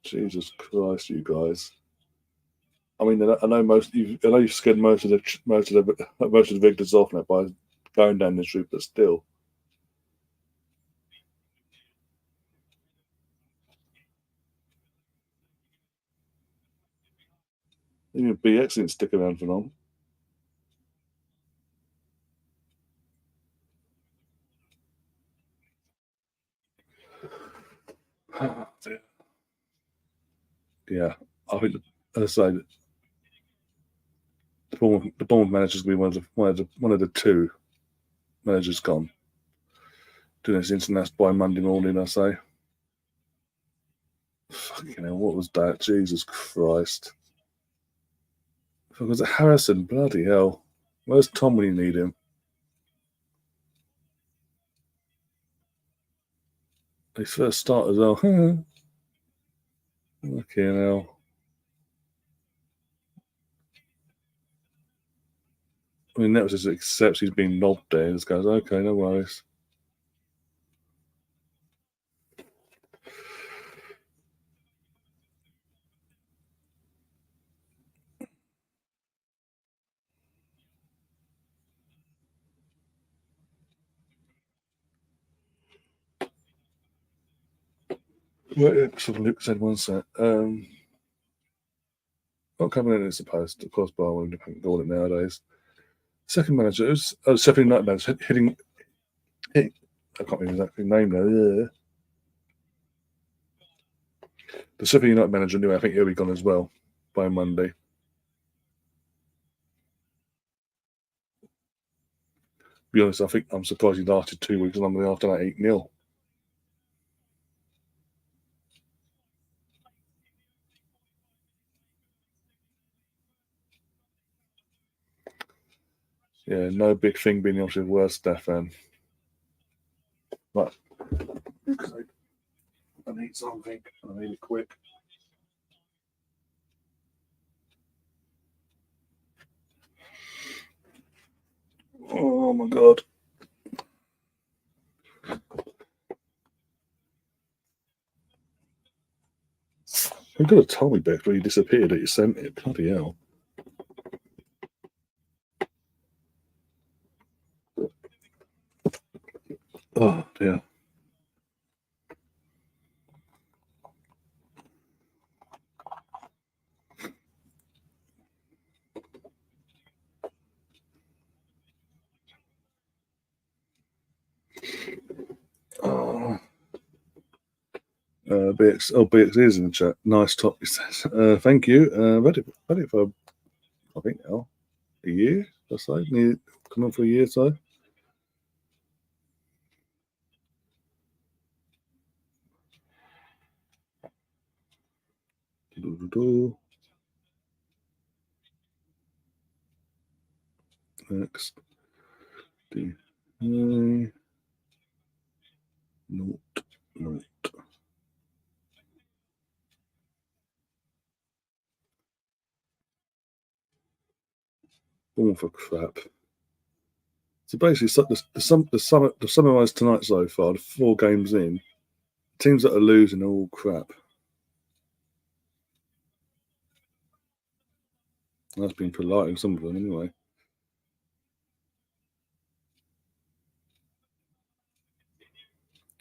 Jesus Christ, you guys. I mean, I know you've scared most of the victims off now by going down this route, but still, even BX didn't stick around for long. Yeah, I think, as I say, the Bournemouth manager's going to be one of the 2 managers gone. Doing this international by Monday morning, I say. Fucking hell, what was that? Jesus Christ. Was it Harrison? Bloody hell. Where's Tom when you need him? He first started as well. Fucking hell. I mean, that was just accepts he's been lobbed there. This guy's okay, no worries. Well, Luke said one set. Not coming in as supposed, of course, Bar won't call it nowadays. Second manager, Sheffield United manager, I can't remember exactly the name now. Yeah. The Sheffield United manager, anyway, I think he'll be gone as well by Monday. To be honest, I think I'm surprised he lasted 2 weeks longer after that 8-0. Yeah, no big thing being obviously worse, Stefan. Right. I need something. I need it quick. Oh my god. You could have told me back when you disappeared that you sent it. Bloody hell. Oh dear. Oh. BX is in the chat. Nice top, he says. Thank you. Read it for, I think, now a year or so. Come on for a year or so. Next. Note. Oh, for crap. So basically, the summarise tonight so far, the 4 games in, teams that are losing are all crap. That's been polite in some of them anyway.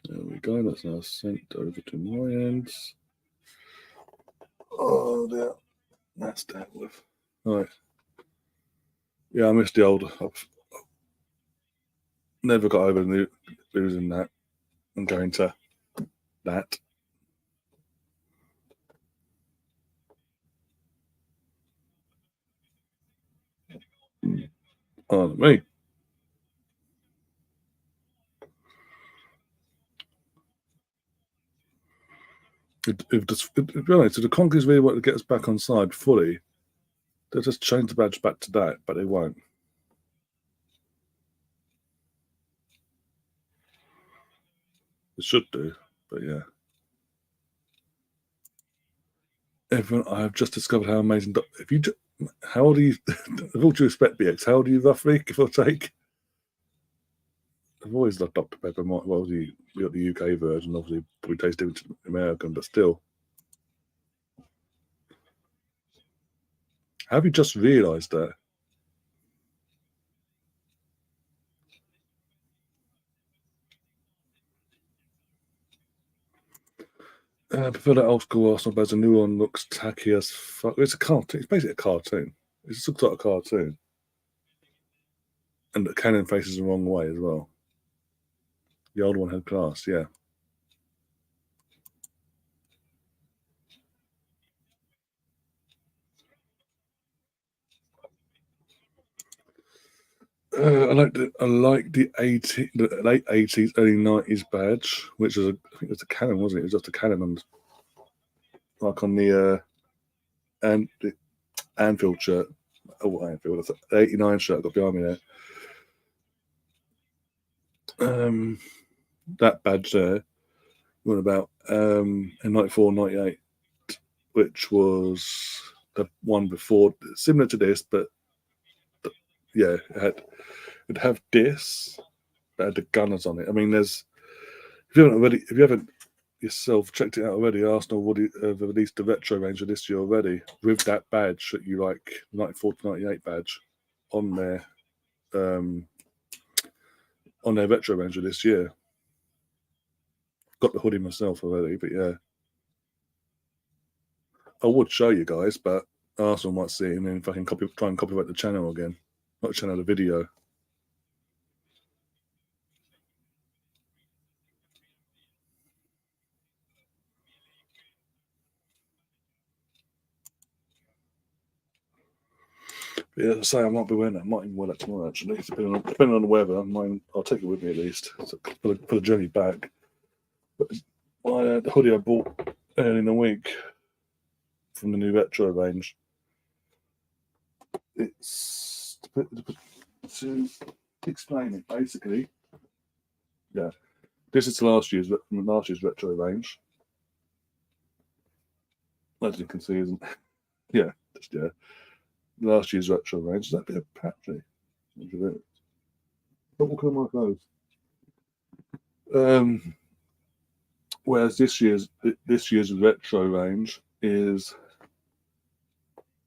There we go. That's now sent over to my ends. Oh, dear. That's dealt with. All right. Yeah, I missed the old. I've never got over losing that and going to that. Oh, me. If the Conquers really want to get us back on side fully, they'll just change the badge back to that, but they won't. They should do, but yeah. Everyone, I have just discovered how amazing. How old are you? With all due respect, BX, how old are you roughly, give or take? I've always loved Dr. Pepper. Well, we got the UK version, obviously, probably tastes different to American, but still. Have you just realised that? I prefer that old school Arsenal badge. The new one looks tacky as fuck. It's a cartoon. It's basically a cartoon. It just looks like a cartoon. And the cannon faces the wrong way as well. The old one had class, yeah. I like the late 80s, early 90s badge, which was I think it was a cannon, wasn't it? It was just a cannon on, like on the Anfield shirt. Oh, Anfield, the 89 shirt got behind me there. That badge there went about in 94, 98, which was the one before, similar to this, but yeah, it'd have this, but had the gunners on it. I mean, if you haven't yourself checked it out already, Arsenal would have released the retro range of this year already with that badge that you like, 94 to 98 badge on their retro range of this year. Got the hoodie myself already, but yeah. I would show you guys, but Arsenal might see it and then fucking try and copyright the channel again. Not the channel, the video. But yeah, as I say, I might be wearing that. I might even wear that tomorrow, actually. Depending on the weather, I'll take it with me at least for the journey back. But the hoodie I bought early in the week from the new retro range, it's to explain it, basically, yeah, this is last year's retro range. As you can see, isn't yeah, just last year's retro range. Is that a bit of patchy? What kind of my clothes? Whereas this year's retro range is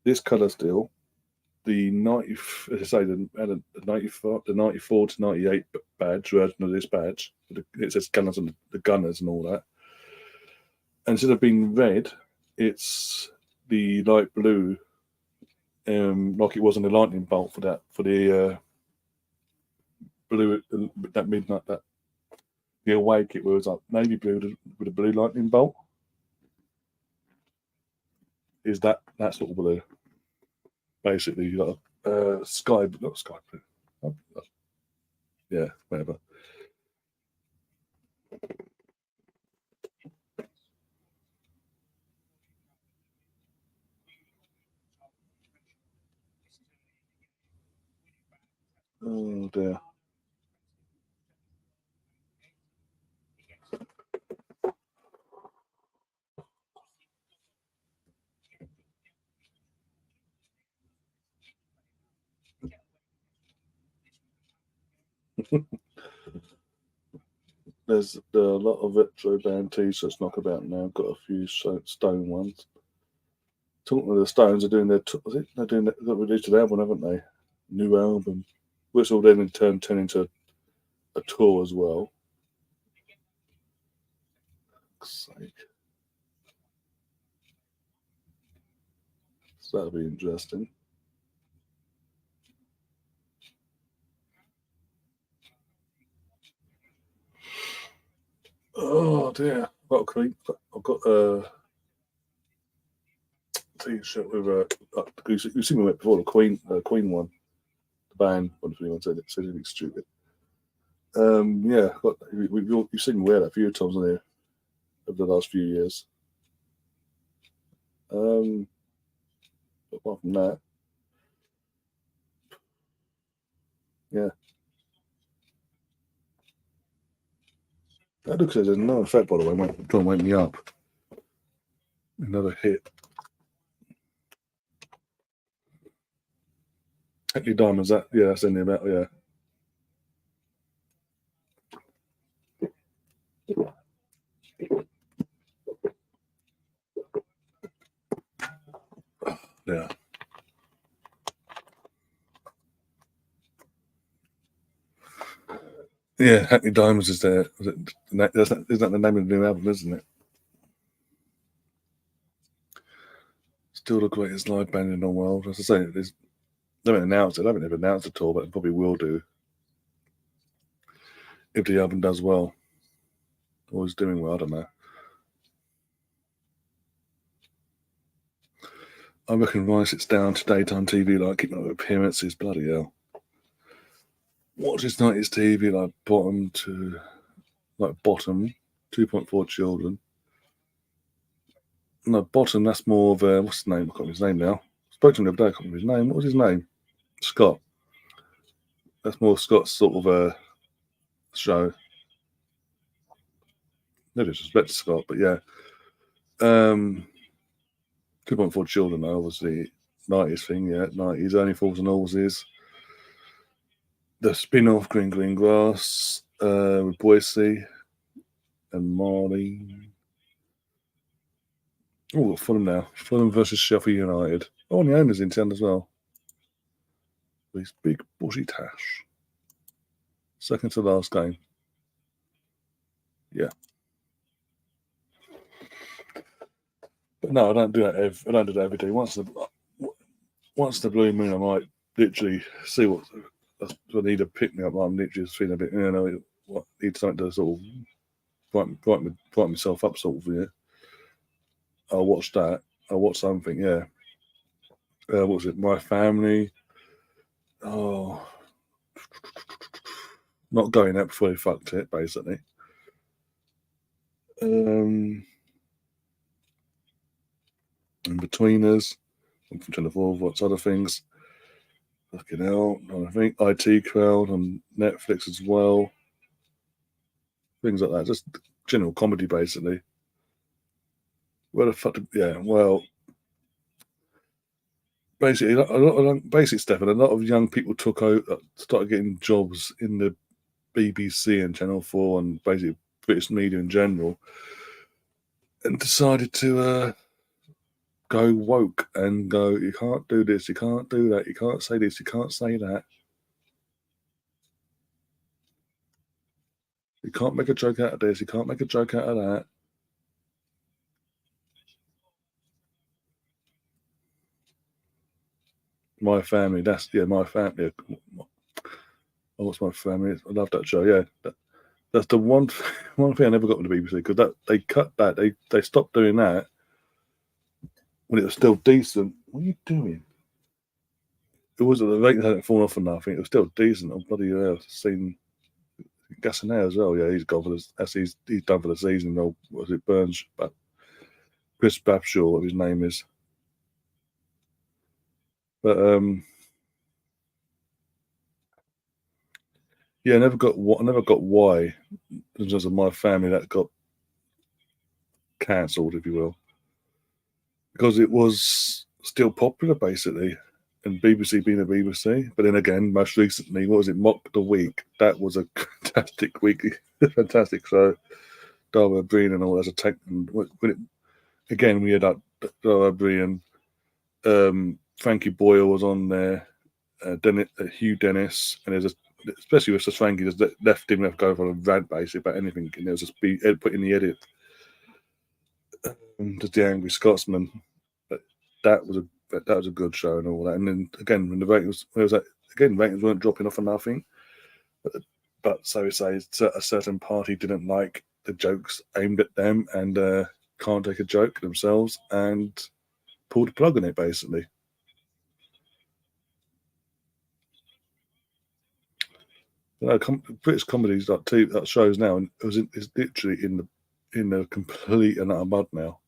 this colour still, the 90, as I say, the 94 to 98 badge version of this badge. It says gunners and the gunners and all that. And instead of being red, it's the light blue, like it was on the lightning bolt for the blue, that midnight, that the away kit where it was like navy blue with a blue lightning bolt. Is that sort of blue? Basically, you got sky, not sky blue. Yeah, whatever. Oh dear. There's a lot of retro band t-shirts knock about now. Got a few stone ones. Talking to the Stones, are doing their. They're doing that. They released an album, haven't they? New album, which will then in turn turn into a tour as well. Sake. So that'll be interesting. Oh dear. I've got a t-shirt with you've seen me before, the Queen one, the band. What if anyone said it? Said anything stupid. Yeah, you've seen me wear that a few times on here over the last few years. Apart from that, yeah. That looks like there's no effect, by the way. Trying to wake me up. Another hit. Hackney Diamonds, that's in there about, yeah. Yeah. Yeah, Hackney Diamonds is there. Isn't that the name of the new album, isn't it? Still the greatest live band in the world. As I say, they haven't announced it. They haven't ever announced it at all, but they probably will do if the album does well. Or is doing well, I don't know. I reckon Ryan sits down to daytime TV, like keeping up with appearances, bloody hell. Watches 90s TV, like bottom, 2.4 children. No, bottom, that's more of a, what's his name? I can't remember his name now. Spoke to him the other day, I can't remember his name. What was his name? Scott. That's more Scott's sort of a show. No disrespect to Scott, but yeah. 2.4 children, though, obviously. 90s thing, yeah. 90s, Only Fools and Horses. The spin off Green Green Grass with Boise and Marley. Oh, Fulham now. Fulham versus Sheffield United. Oh, and the owner's in town as well. With big bushy tash. Second to last game. Yeah. But no, I don't do that. I don't do that every day. Once the blue moon, I might literally see what I need to pick me up. I'm literally just feeling a bit, need something to sort of brighten myself up, sort of. Yeah. I'll watch that. I'll watch something. Yeah. What was it? My Family. Oh, not going out before they fucked it, basically. In Between Us. I'm trying to avoid what's other things. Fucking hell. I think IT Crowd on Netflix as well. Things like that. Just general comedy, basically. Where the fuck? Yeah, well, basically, a lot of basic stuff, and a lot of young people took out, started getting jobs in the BBC and Channel 4 and basically British media in general, and decided to go woke and go, you can't do this, you can't do that, you can't say this, you can't say that. You can't make a joke out of this, you can't make a joke out of that. My family, my family. Oh, what's my family? I love that show. Yeah, that's the one one thing I never got with the BBC because that they cut that they stopped doing that when it was still decent. What are you doing? It wasn't the ratings hadn't fallen off or nothing. It was still decent. Oh bloody hell! I've seen Gassonet as well. Yeah, he's gone for this. He's done for the season. Oh, was it Burns? But Chris Babshaw, what his name is. But yeah, I never got why in terms of my family that got cancelled, if you will, because it was still popular basically, and BBC being a BBC. But then again, most recently, what was it? Mock the Week. That was a fantastic week, fantastic show. Darwin Breen and all as a tech. And when it, again, we had that Darwin Breen. Frankie Boyle was on there. Hugh Dennis, and there's especially with Frankie, just left him left go for a rant basically about anything, and it was just be put in the edit. Just the Angry Scotsman. But that was a good show and all that. And then again, when the ratings, ratings weren't dropping off or nothing. But so we say, a certain party didn't like the jokes aimed at them and can't take a joke themselves and pulled the plug on it basically. British comedies like shows now, and it's literally in the complete and utter mud now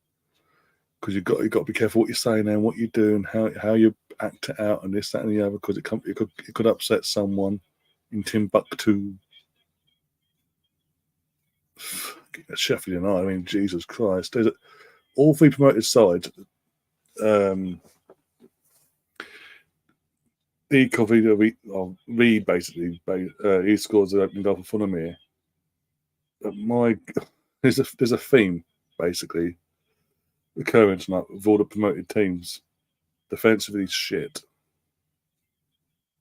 because you got to be careful what you're saying and what you do and how you act it out and this that and the other because it could upset someone in Timbuktu, Sheffield United. I mean, Jesus Christ! There's all three promoted sides. He copied Reed basically. He scores the opening goal for Funamir. But there's a theme basically occurring tonight with all the promoted teams. Defensively, shit,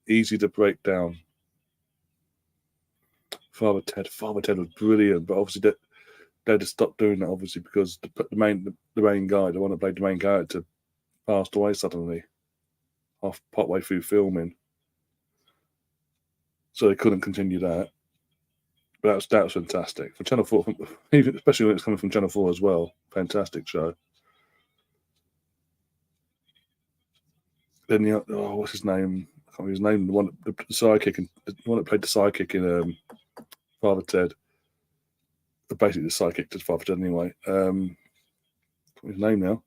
easy to break down. Father Ted was brilliant, but obviously they had to stop doing that obviously because the main guy, the one that played the main character, passed away suddenly, partway through filming, so they couldn't continue that. But that was fantastic for Channel 4, even especially when it's coming from Channel 4 as well. Fantastic show. Then what's his name? I can't remember his name. The sidekick, and the one that played the sidekick in Father Ted. Basically, the sidekick to Father Ted anyway. His name now.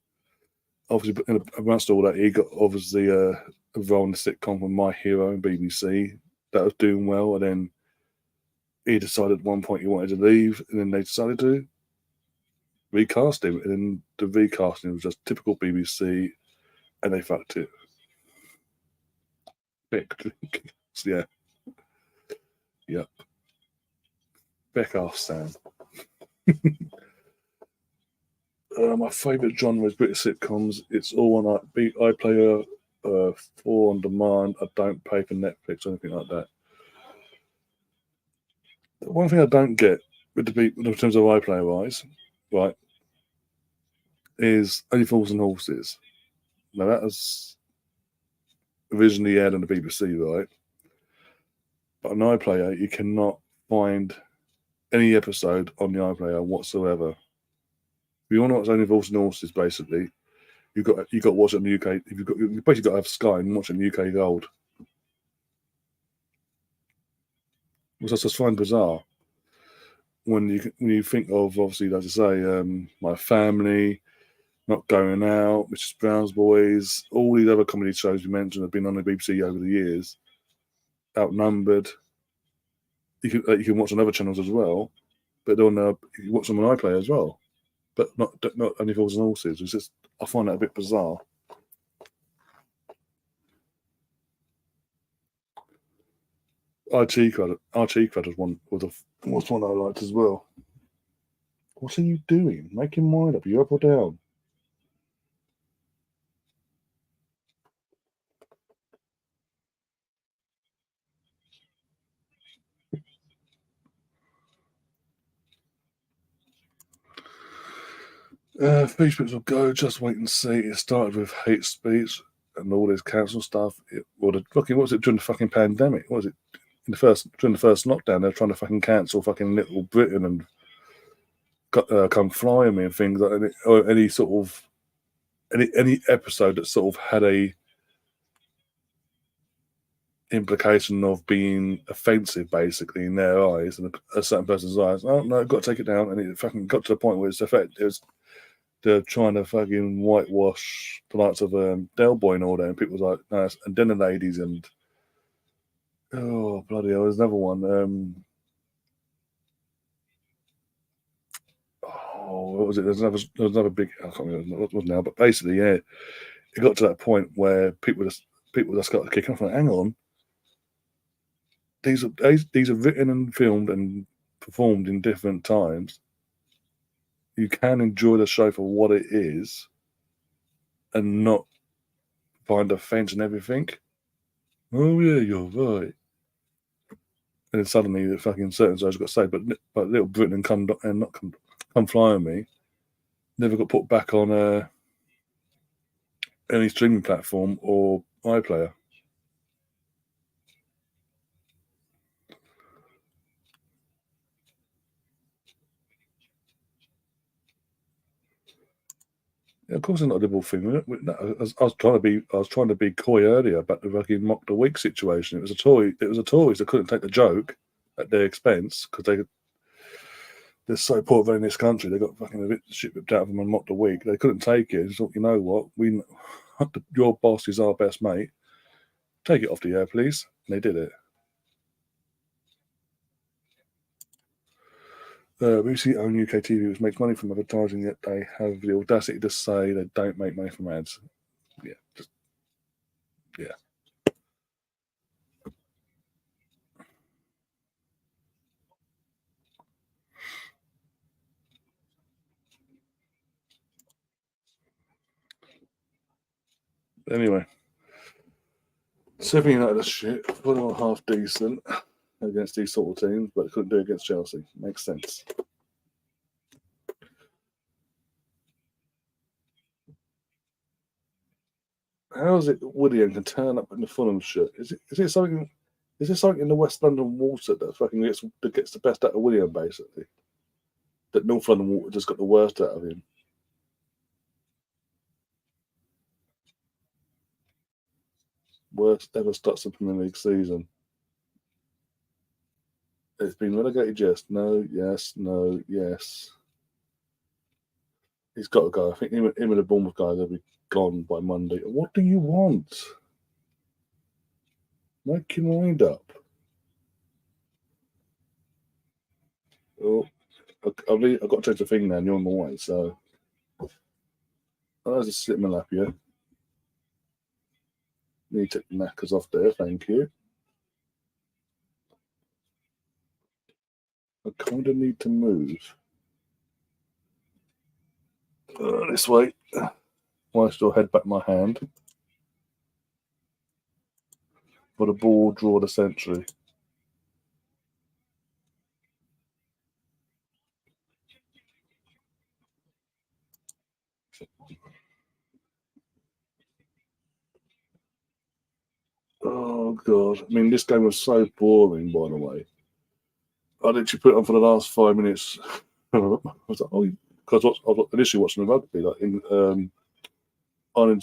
Obviously, amongst all that, he got obviously a role in the sitcom with My Hero and BBC that was doing well, and then he decided at one point he wanted to leave, and then they decided to recast him, and then the recasting was just typical BBC, and they fucked it. Yeah, yep. Beck off, Sam. My favourite genre is British sitcoms. It's all on I play for on demand. I don't pay for Netflix or anything like that. The one thing I don't get with the people in terms of iPlayer wise, right, is Only Fools and Horses. Now that was originally aired on the BBC, right? But on iPlayer, you cannot find any episode on the iPlayer whatsoever. If you want to watch Only Fools and Horses, basically, you got to watch it in the UK. If you basically got to have Sky and watch it in UK Gold, which I just find bizarre. When you think of obviously, as I say, My Family, Not Going Out, Mrs. Brown's Boys, all these other comedy shows you mentioned have been on the BBC over the years. Outnumbered. You can watch on other channels as well, but on you watch them on iPlayer as well, but not only Horses and Horses. It's just I find that a bit bizarre. IT Crowd was one I liked as well. What are you doing? Make your mind up. Are you up or down? Facebook will go. Just wait and see. It started with hate speech and all this council stuff. What was it during the fucking pandemic? What was it during the first lockdown? They were trying to fucking cancel fucking Little Britain and Come Fly Me and things like that. Or any sort of any episode that sort of had a implication of being offensive, basically in their eyes and a certain person's eyes. Oh no, got to take it down, and it fucking got to the point where they're trying to fucking whitewash the likes of Del Boy and all that, and people was like, no, and Dinner Ladies and oh bloody hell, there's another one. What was it? There was another big. I can't remember what it was now, but basically, yeah, it got to that point where people just got to kick off. Like, hang on, these are written and filmed and performed in different times. You can enjoy the show for what it is, and not find offence and everything. Oh yeah, you're right. And then suddenly the fucking certain shows got saved, but Little Britain and not Come Fly on Me never got put back on any streaming platform or iPlayer. Yeah, of course, it's not a liberal thing. I was trying to be coy earlier about the fucking mock the week situation. It was the Tories that couldn't take the joke at their expense because they're so poor in this country. They got fucking a bit shit ripped out of them and mocked a week. They couldn't take it. They thought, you know what, your boss is our best mate. Take it off the air, please. And they did it. BBC own UK TV, which makes money from advertising, yet they have the audacity to say they don't make money from ads. Yeah. Anyway, Sheffield United are shit. Put on half decent against these sort of teams, but couldn't do it against Chelsea. Makes sense. How is it that Willian can turn up in the Fulham shirt? Is it something? Is there something in the West London water that gets the best out of William, basically? That North London water just got the worst out of him. Worst ever starts the Premier League season. It's been relegated, yes, no, yes, no, yes. He's got to go. I think him and the Bournemouth guy, they'll be gone by Monday. What do you want? Make your mind up. Oh, I've got to change the thing now, and you're on the way, so I'll just sit in my lap, yeah? Need to take the knackers off there, thank you. I kind of need to move. This way. While I still head back my hand. For the ball, draw the century. Oh, God. I mean, this game was so boring, by the way. I literally put it on for the last 5 minutes. I was like, oh, because I was initially watching the rugby, like Ireland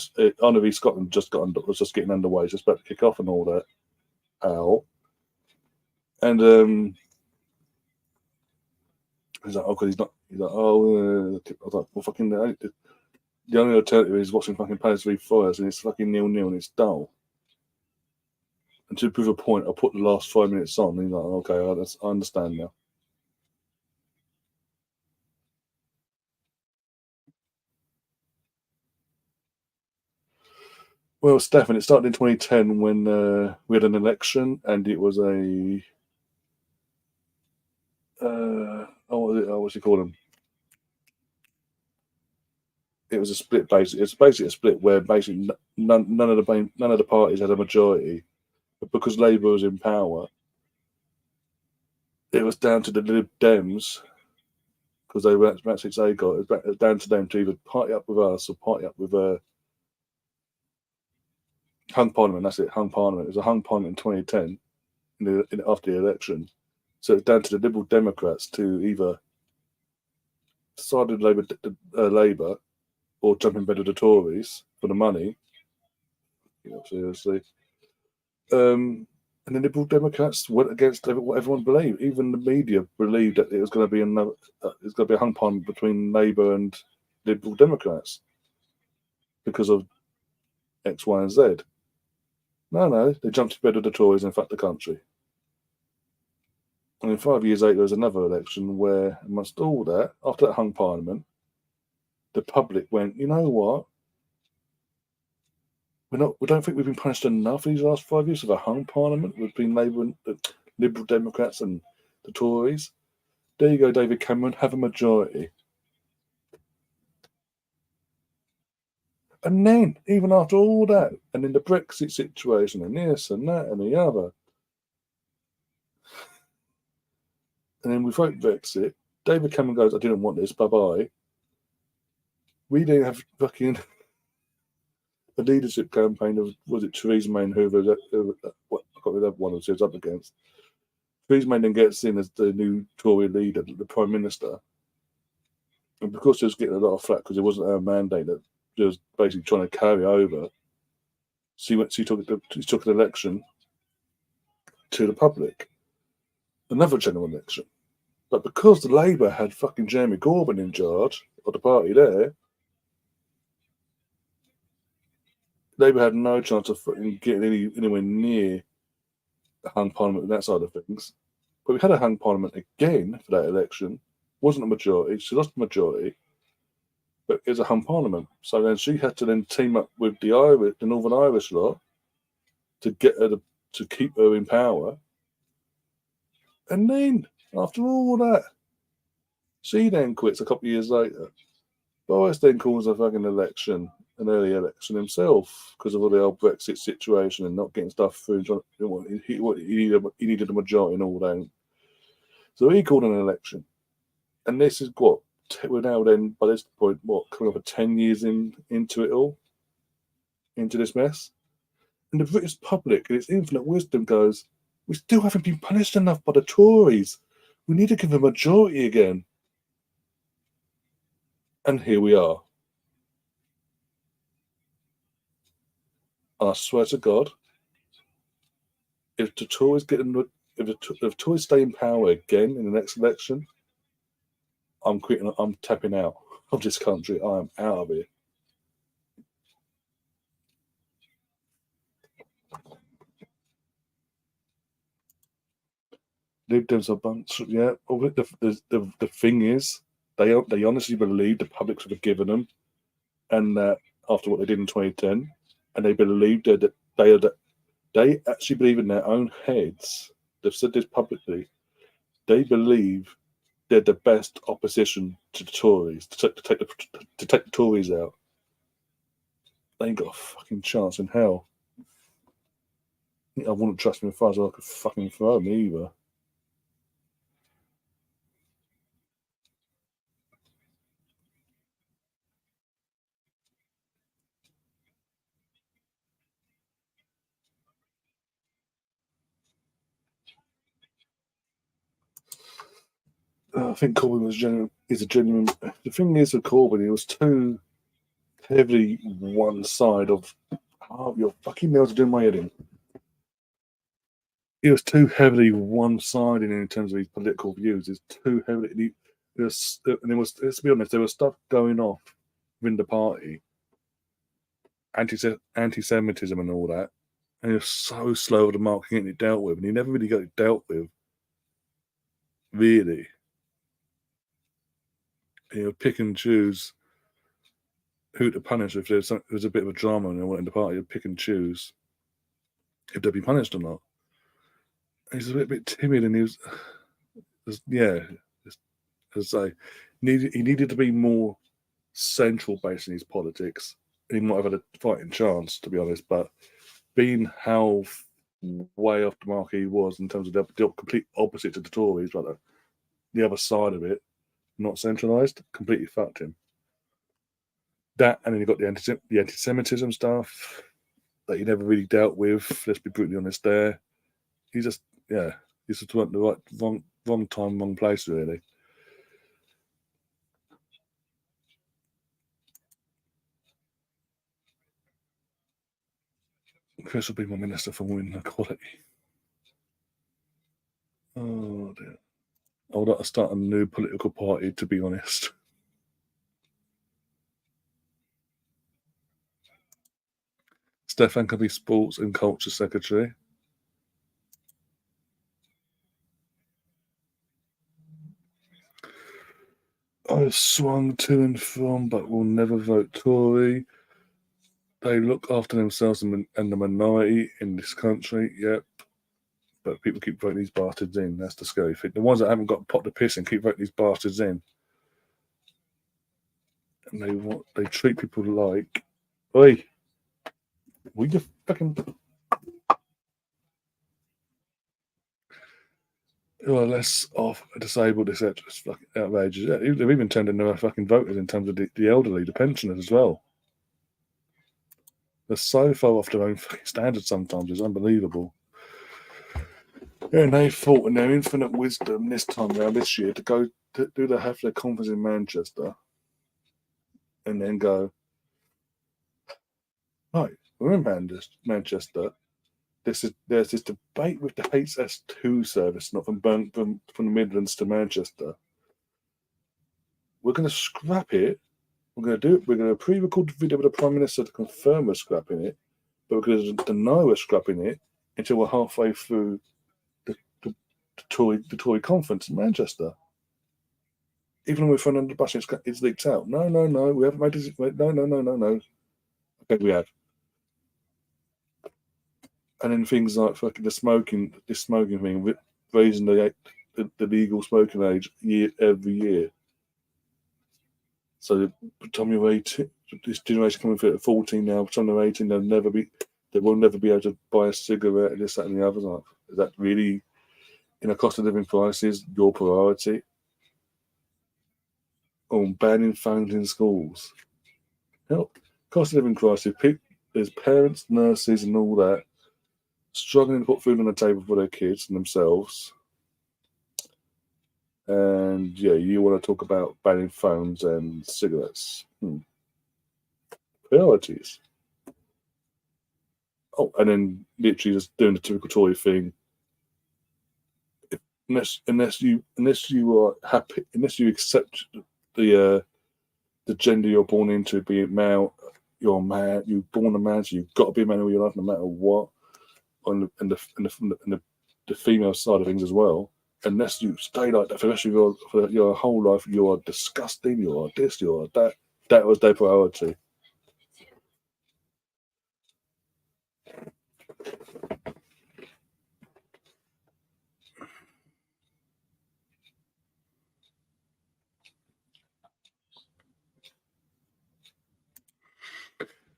v Scotland was just getting underway, just about to kick off and all that. Ow. And he's like, oh, because he's not. He's like, oh, I was like, well, fucking, The only alternative is watching fucking Palace v Fires, and it's fucking 0-0 and it's dull. And to prove a point, I put the last 5 minutes on, and he's like, okay, I understand now. Well, Stefan, it started in 2010 when we had an election, and it was a what's he call them? It was a split. Basically, it's basically a split where basically none of the parties had a majority, but because Labour was in power, it was down to the Lib Dems because they were actually they got it was down to them to either party up with us or party up with hung parliament. That's it, hung parliament. It was a hung parliament in 2010 after the election. So it's down to the Liberal Democrats to either side with Labour or jump in bed with the Tories for the money. Seriously. And the Liberal Democrats went against what everyone believed. Even the media believed that it was going to be it's going to be a hung parliament between Labour and Liberal Democrats because of X, Y, and Z. No, they jumped in bed with the Tories and fucked the country. And then 5 years later, there was another election where, amongst all that, after that hung parliament, the public went, you know what? We don't think we've been punished enough these last 5 years of a hung parliament between Labour and the Liberal Democrats and the Tories. There you go, David Cameron, have a majority. And then, even after all that, and in the Brexit situation, and this and that and the other, and then we vote Brexit, David Cameron goes, I didn't want this, bye-bye. We then have fucking a leadership campaign of, was it Theresa May and Hoover? I can't remember one of the two up against. Theresa May then gets in as the new Tory leader, the Prime Minister. And because she was getting a lot of flack because it wasn't her mandate that she was basically trying to carry over, she took an election to the public. Another general election. But because the Labour had fucking Jeremy Corbyn in charge of the party there, Labour had no chance of getting anywhere near a hung parliament and that side of things. But we had a hung parliament again for that election. Wasn't a majority. She lost the majority, but it was a hung parliament. So then she had to then team up with the Northern Irish lot to get her to keep her in power. And then, after all that, she then quits a couple of years later. Boris then calls a fucking election, an early election himself, because of all the old Brexit situation and not getting stuff through. He needed a majority and all that. So he called an election. And this is what we're now then, by this point, coming up at 10 years into it all, into this mess. And the British public, in its infinite wisdom, goes, we still haven't been punished enough by the Tories. We need to give them a majority again. And here we are. And I swear to God, if the Tories if Tories stay in power again in the next election, I'm quitting. I'm tapping out of this country. I am out of here. Lib Dems are bunch. Yeah. The thing is, they honestly believe the public's forgiven them, and that after what they did in 2010, and they believe that they actually believe in their own heads. They've said this publicly. They believe they're the best opposition to the Tories to take the Tories out. They ain't got a fucking chance in hell. I wouldn't trust them as far as I could fucking throw them either. I think Corbyn is a genuine. The thing is with Corbyn, he was too heavily one side of. Oh, your fucking nails are doing my head in. He was too heavily one-sided in terms of his political views. It's too heavily. And there was, let's be honest, there was stuff going off within the party, anti-Semitism and all that, and you're so slow at the mark getting it dealt with, and you never really got it dealt with, really. You pick and choose who to punish if there's a bit of a drama and they want in the party. You pick and choose if they'll be punished or not. He's a bit timid, and as I say, he needed to be more central based in his politics. He might have had a fighting chance, to be honest, but being how way off the mark he was in terms of the complete opposite to the Tories, like the other side of it, not centralised, completely fucked him. That, and then you got the anti-Semitism stuff that he never really dealt with. Let's be brutally honest there. He just went the wrong time, wrong place, really. Chris will be my Minister for Women Equality. Oh dear. I would like to start a new political party, to be honest. Stefan can be Sports and Culture Secretary. I've swung to and from, but will never vote Tory. They look after themselves and the minority in this country, yep. But people keep voting these bastards in. That's the scary thing. The ones that haven't got pot to piss in keep voting these bastards in. And they treat people like, oi, will you fucking... Well, less off, disabled, etc. It's fucking outrageous. Yeah, they've even turned into fucking voters in terms of the elderly, the pensioners as well. They're so far off their own fucking standards sometimes. It's unbelievable. Yeah, and they fought in their infinite wisdom this time around this year to go to have their conference in Manchester and then go, right, we're in Manchester. There's this debate with the HS2 service, not from the Midlands to Manchester. We're going to scrap it. We're going to do it. We're going to pre-record the video with the Prime Minister to confirm we're scrapping it, but we're going to deny we're scrapping it until we're halfway through the Tory conference in Manchester. Even when we're thrown under the bus, it's leaked out. No, we haven't made this. No. Okay, we have. And then things like fucking this smoking thing, raising the legal smoking age every year. So by the time you're 18, this generation coming through at 14 now, by the time they're 18, they will never be able to buy a cigarette and this, that, and the other. Like, is that really, in a cost of living crisis, your priority? On banning phones in schools. Help. Cost of living crisis. There's parents, nurses, and all that struggling to put food on the table for their kids and themselves. And yeah, you want to talk about banning phones and cigarettes. Priorities. Oh, and then literally just doing the typical Tory thing. Unless you are happy, unless you accept the gender you're born into, be it male, you're a man. You're born a man, so you've got to be a man all your life, no matter what. And the female side of things as well. Unless you stay like that for the rest of your whole life, you are disgusting. You are this. You are that. That was their priority.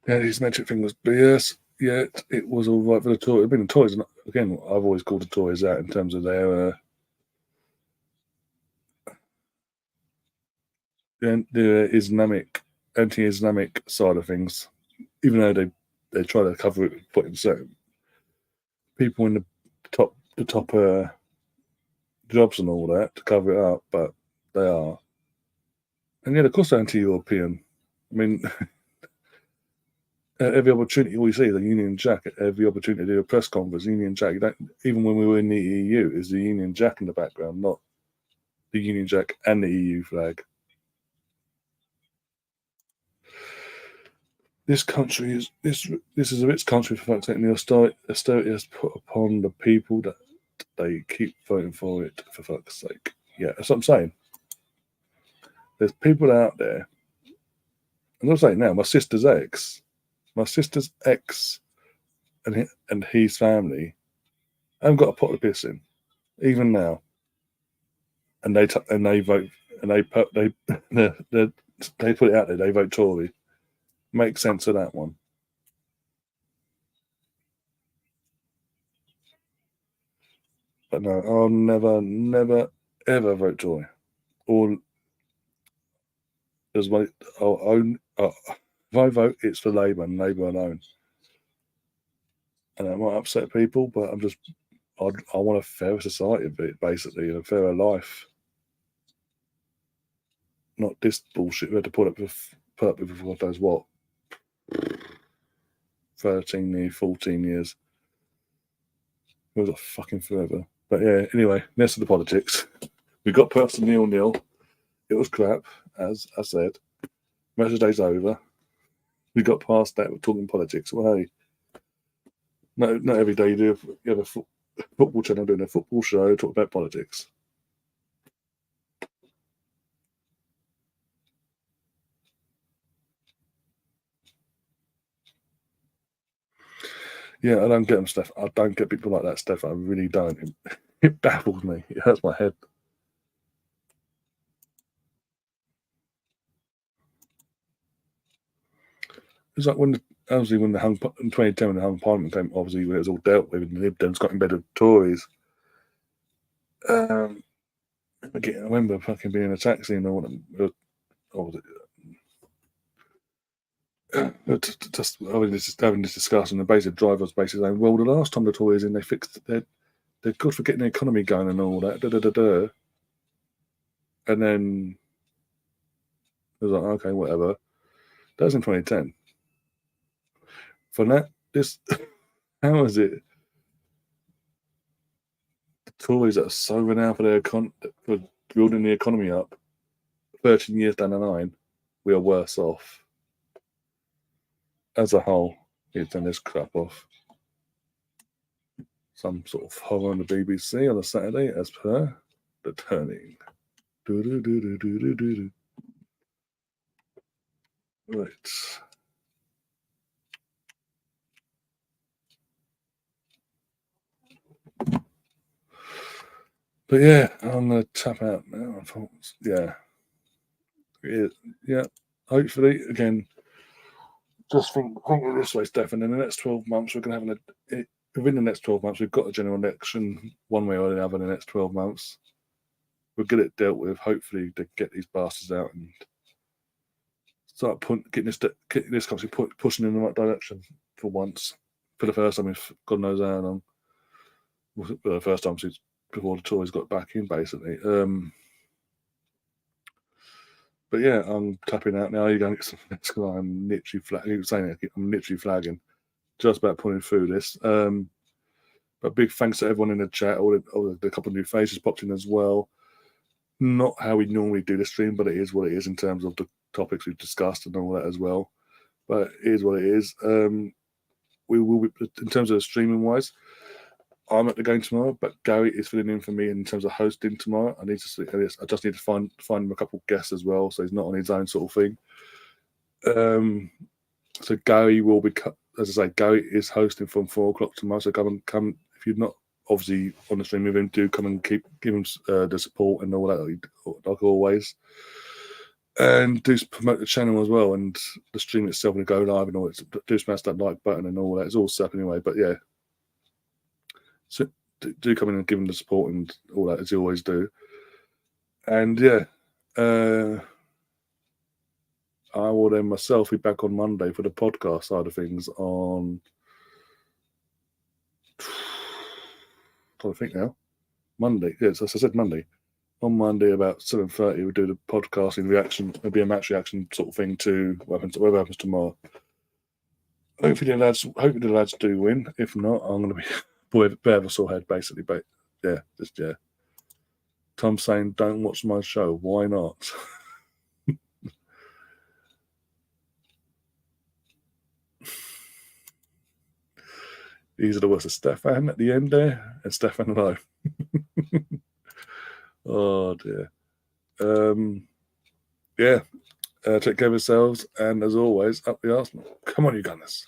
Yeah, his magic thing was BS. Yet it was all right for the Tories. The Tories, again, I've always called the Tories out in terms of their anti-Islamic side of things. Even though they try to cover it, putting certain people in the top jobs and all that to cover it up, but they are. And yet, of course, they're anti-European. I mean, every opportunity we see the Union Jack at every opportunity to do a press conference, Union Jack. Even when we were in the EU, is the Union Jack in the background, not the Union Jack and the EU flag. This country is this is a rich country for fuck's sake, and the austerity is put upon the people that they keep voting for it for fuck's sake. Yeah, that's what I'm saying. There's people out there, and I'm saying now, my sister's ex, and his family haven't got a pot to piss in, even now, and they vote and they put it out there. They vote Tory. Make sense of that one. But no, I'll never, ever vote Tory. Or as my I'll own. If I vote, it's for Labour and Labour alone. And that might upset people, but I want a fairer society, basically, and a fairer life. Not this bullshit we had to put up with God knows what, 13 years, 14 years. It was a fucking forever. But yeah, anyway, next to the politics. We got past the 0-0. It was crap, as I said. Match of the day's over. We got past that. We're talking politics. Well, hey, not every day you have a football channel doing a football show, talk about politics. Yeah, I don't get them, Steph. I don't get people like that, Steph. I really don't. It baffles me. It hurts my head. It's like obviously when the hung in 2010 when the hung parliament came, obviously when it was all dealt with, and the Lib Dems got in bed with Tories. I remember fucking being in a taxi and all, just having this discussion. The basic driver was basically saying, "Well, the last time the Tories in, they fixed they're good for getting the economy going and all that." Da, da, da, da. And then it was like, okay, whatever. That was in 2010. For that, this how is it? The Tories that are so renowned for for building the economy up, 13 years down the line, we are worse off as a whole. He's done this crap off. Some sort of horror on the BBC on a Saturday, as per The Turning. Do-do-do-do-do-do-do. Right. But yeah, I'm gonna tap out now. Yeah, yeah. Hopefully, again, just think of it this way, Stefan. In the next 12 months, we're gonna have within the next 12 months, we've got a general election one way or another. In the next 12 months, we'll get it dealt with. Hopefully, to get these bastards out and start getting this country pushing in the right direction for once. For the first time, if God knows how long. For the first time since before the Tories got back in, basically. But yeah, I'm tapping out now. You're going to get some next because I'm literally flagging. I'm literally flagging. Just about pulling through this. But big thanks to everyone in the chat. All the couple of new faces popped in as well. Not how we normally do the stream, but it is what it is in terms of the topics we've discussed and all that as well. But it is what it is. We will be, in terms of streaming wise. I'm at the game tomorrow, but Gary is filling in for me in terms of hosting tomorrow. I just need to find him a couple of guests as well, so he's not on his own sort of thing. So Gary will be, as I say, Gary is hosting from 4:00 tomorrow. So come if you're not obviously on the stream with him, do come and give him the support and all that, like always. And do promote the channel as well, and the stream itself will go live and all that. Do smash that like button and all that. It's all set up anyway. But yeah, so do come in and give him the support and all that as you always do. And yeah, I will then myself be back on Monday for the podcast side of things on. I think now Monday. Yes, as I said, Monday. On Monday about 7:30, we do the podcasting reaction. It'll be a match reaction sort of thing to whatever happens tomorrow. Hopefully the lads do win. If not, I'm going to be a bit of a sore head basically. But yeah, Tom's saying, "Don't watch my show." Why not? These are the words of Stefan at the end there, and Stefan and I. Oh dear. Yeah. Take care of yourselves, and as always, up the Arsenal. Come on, you Gunners.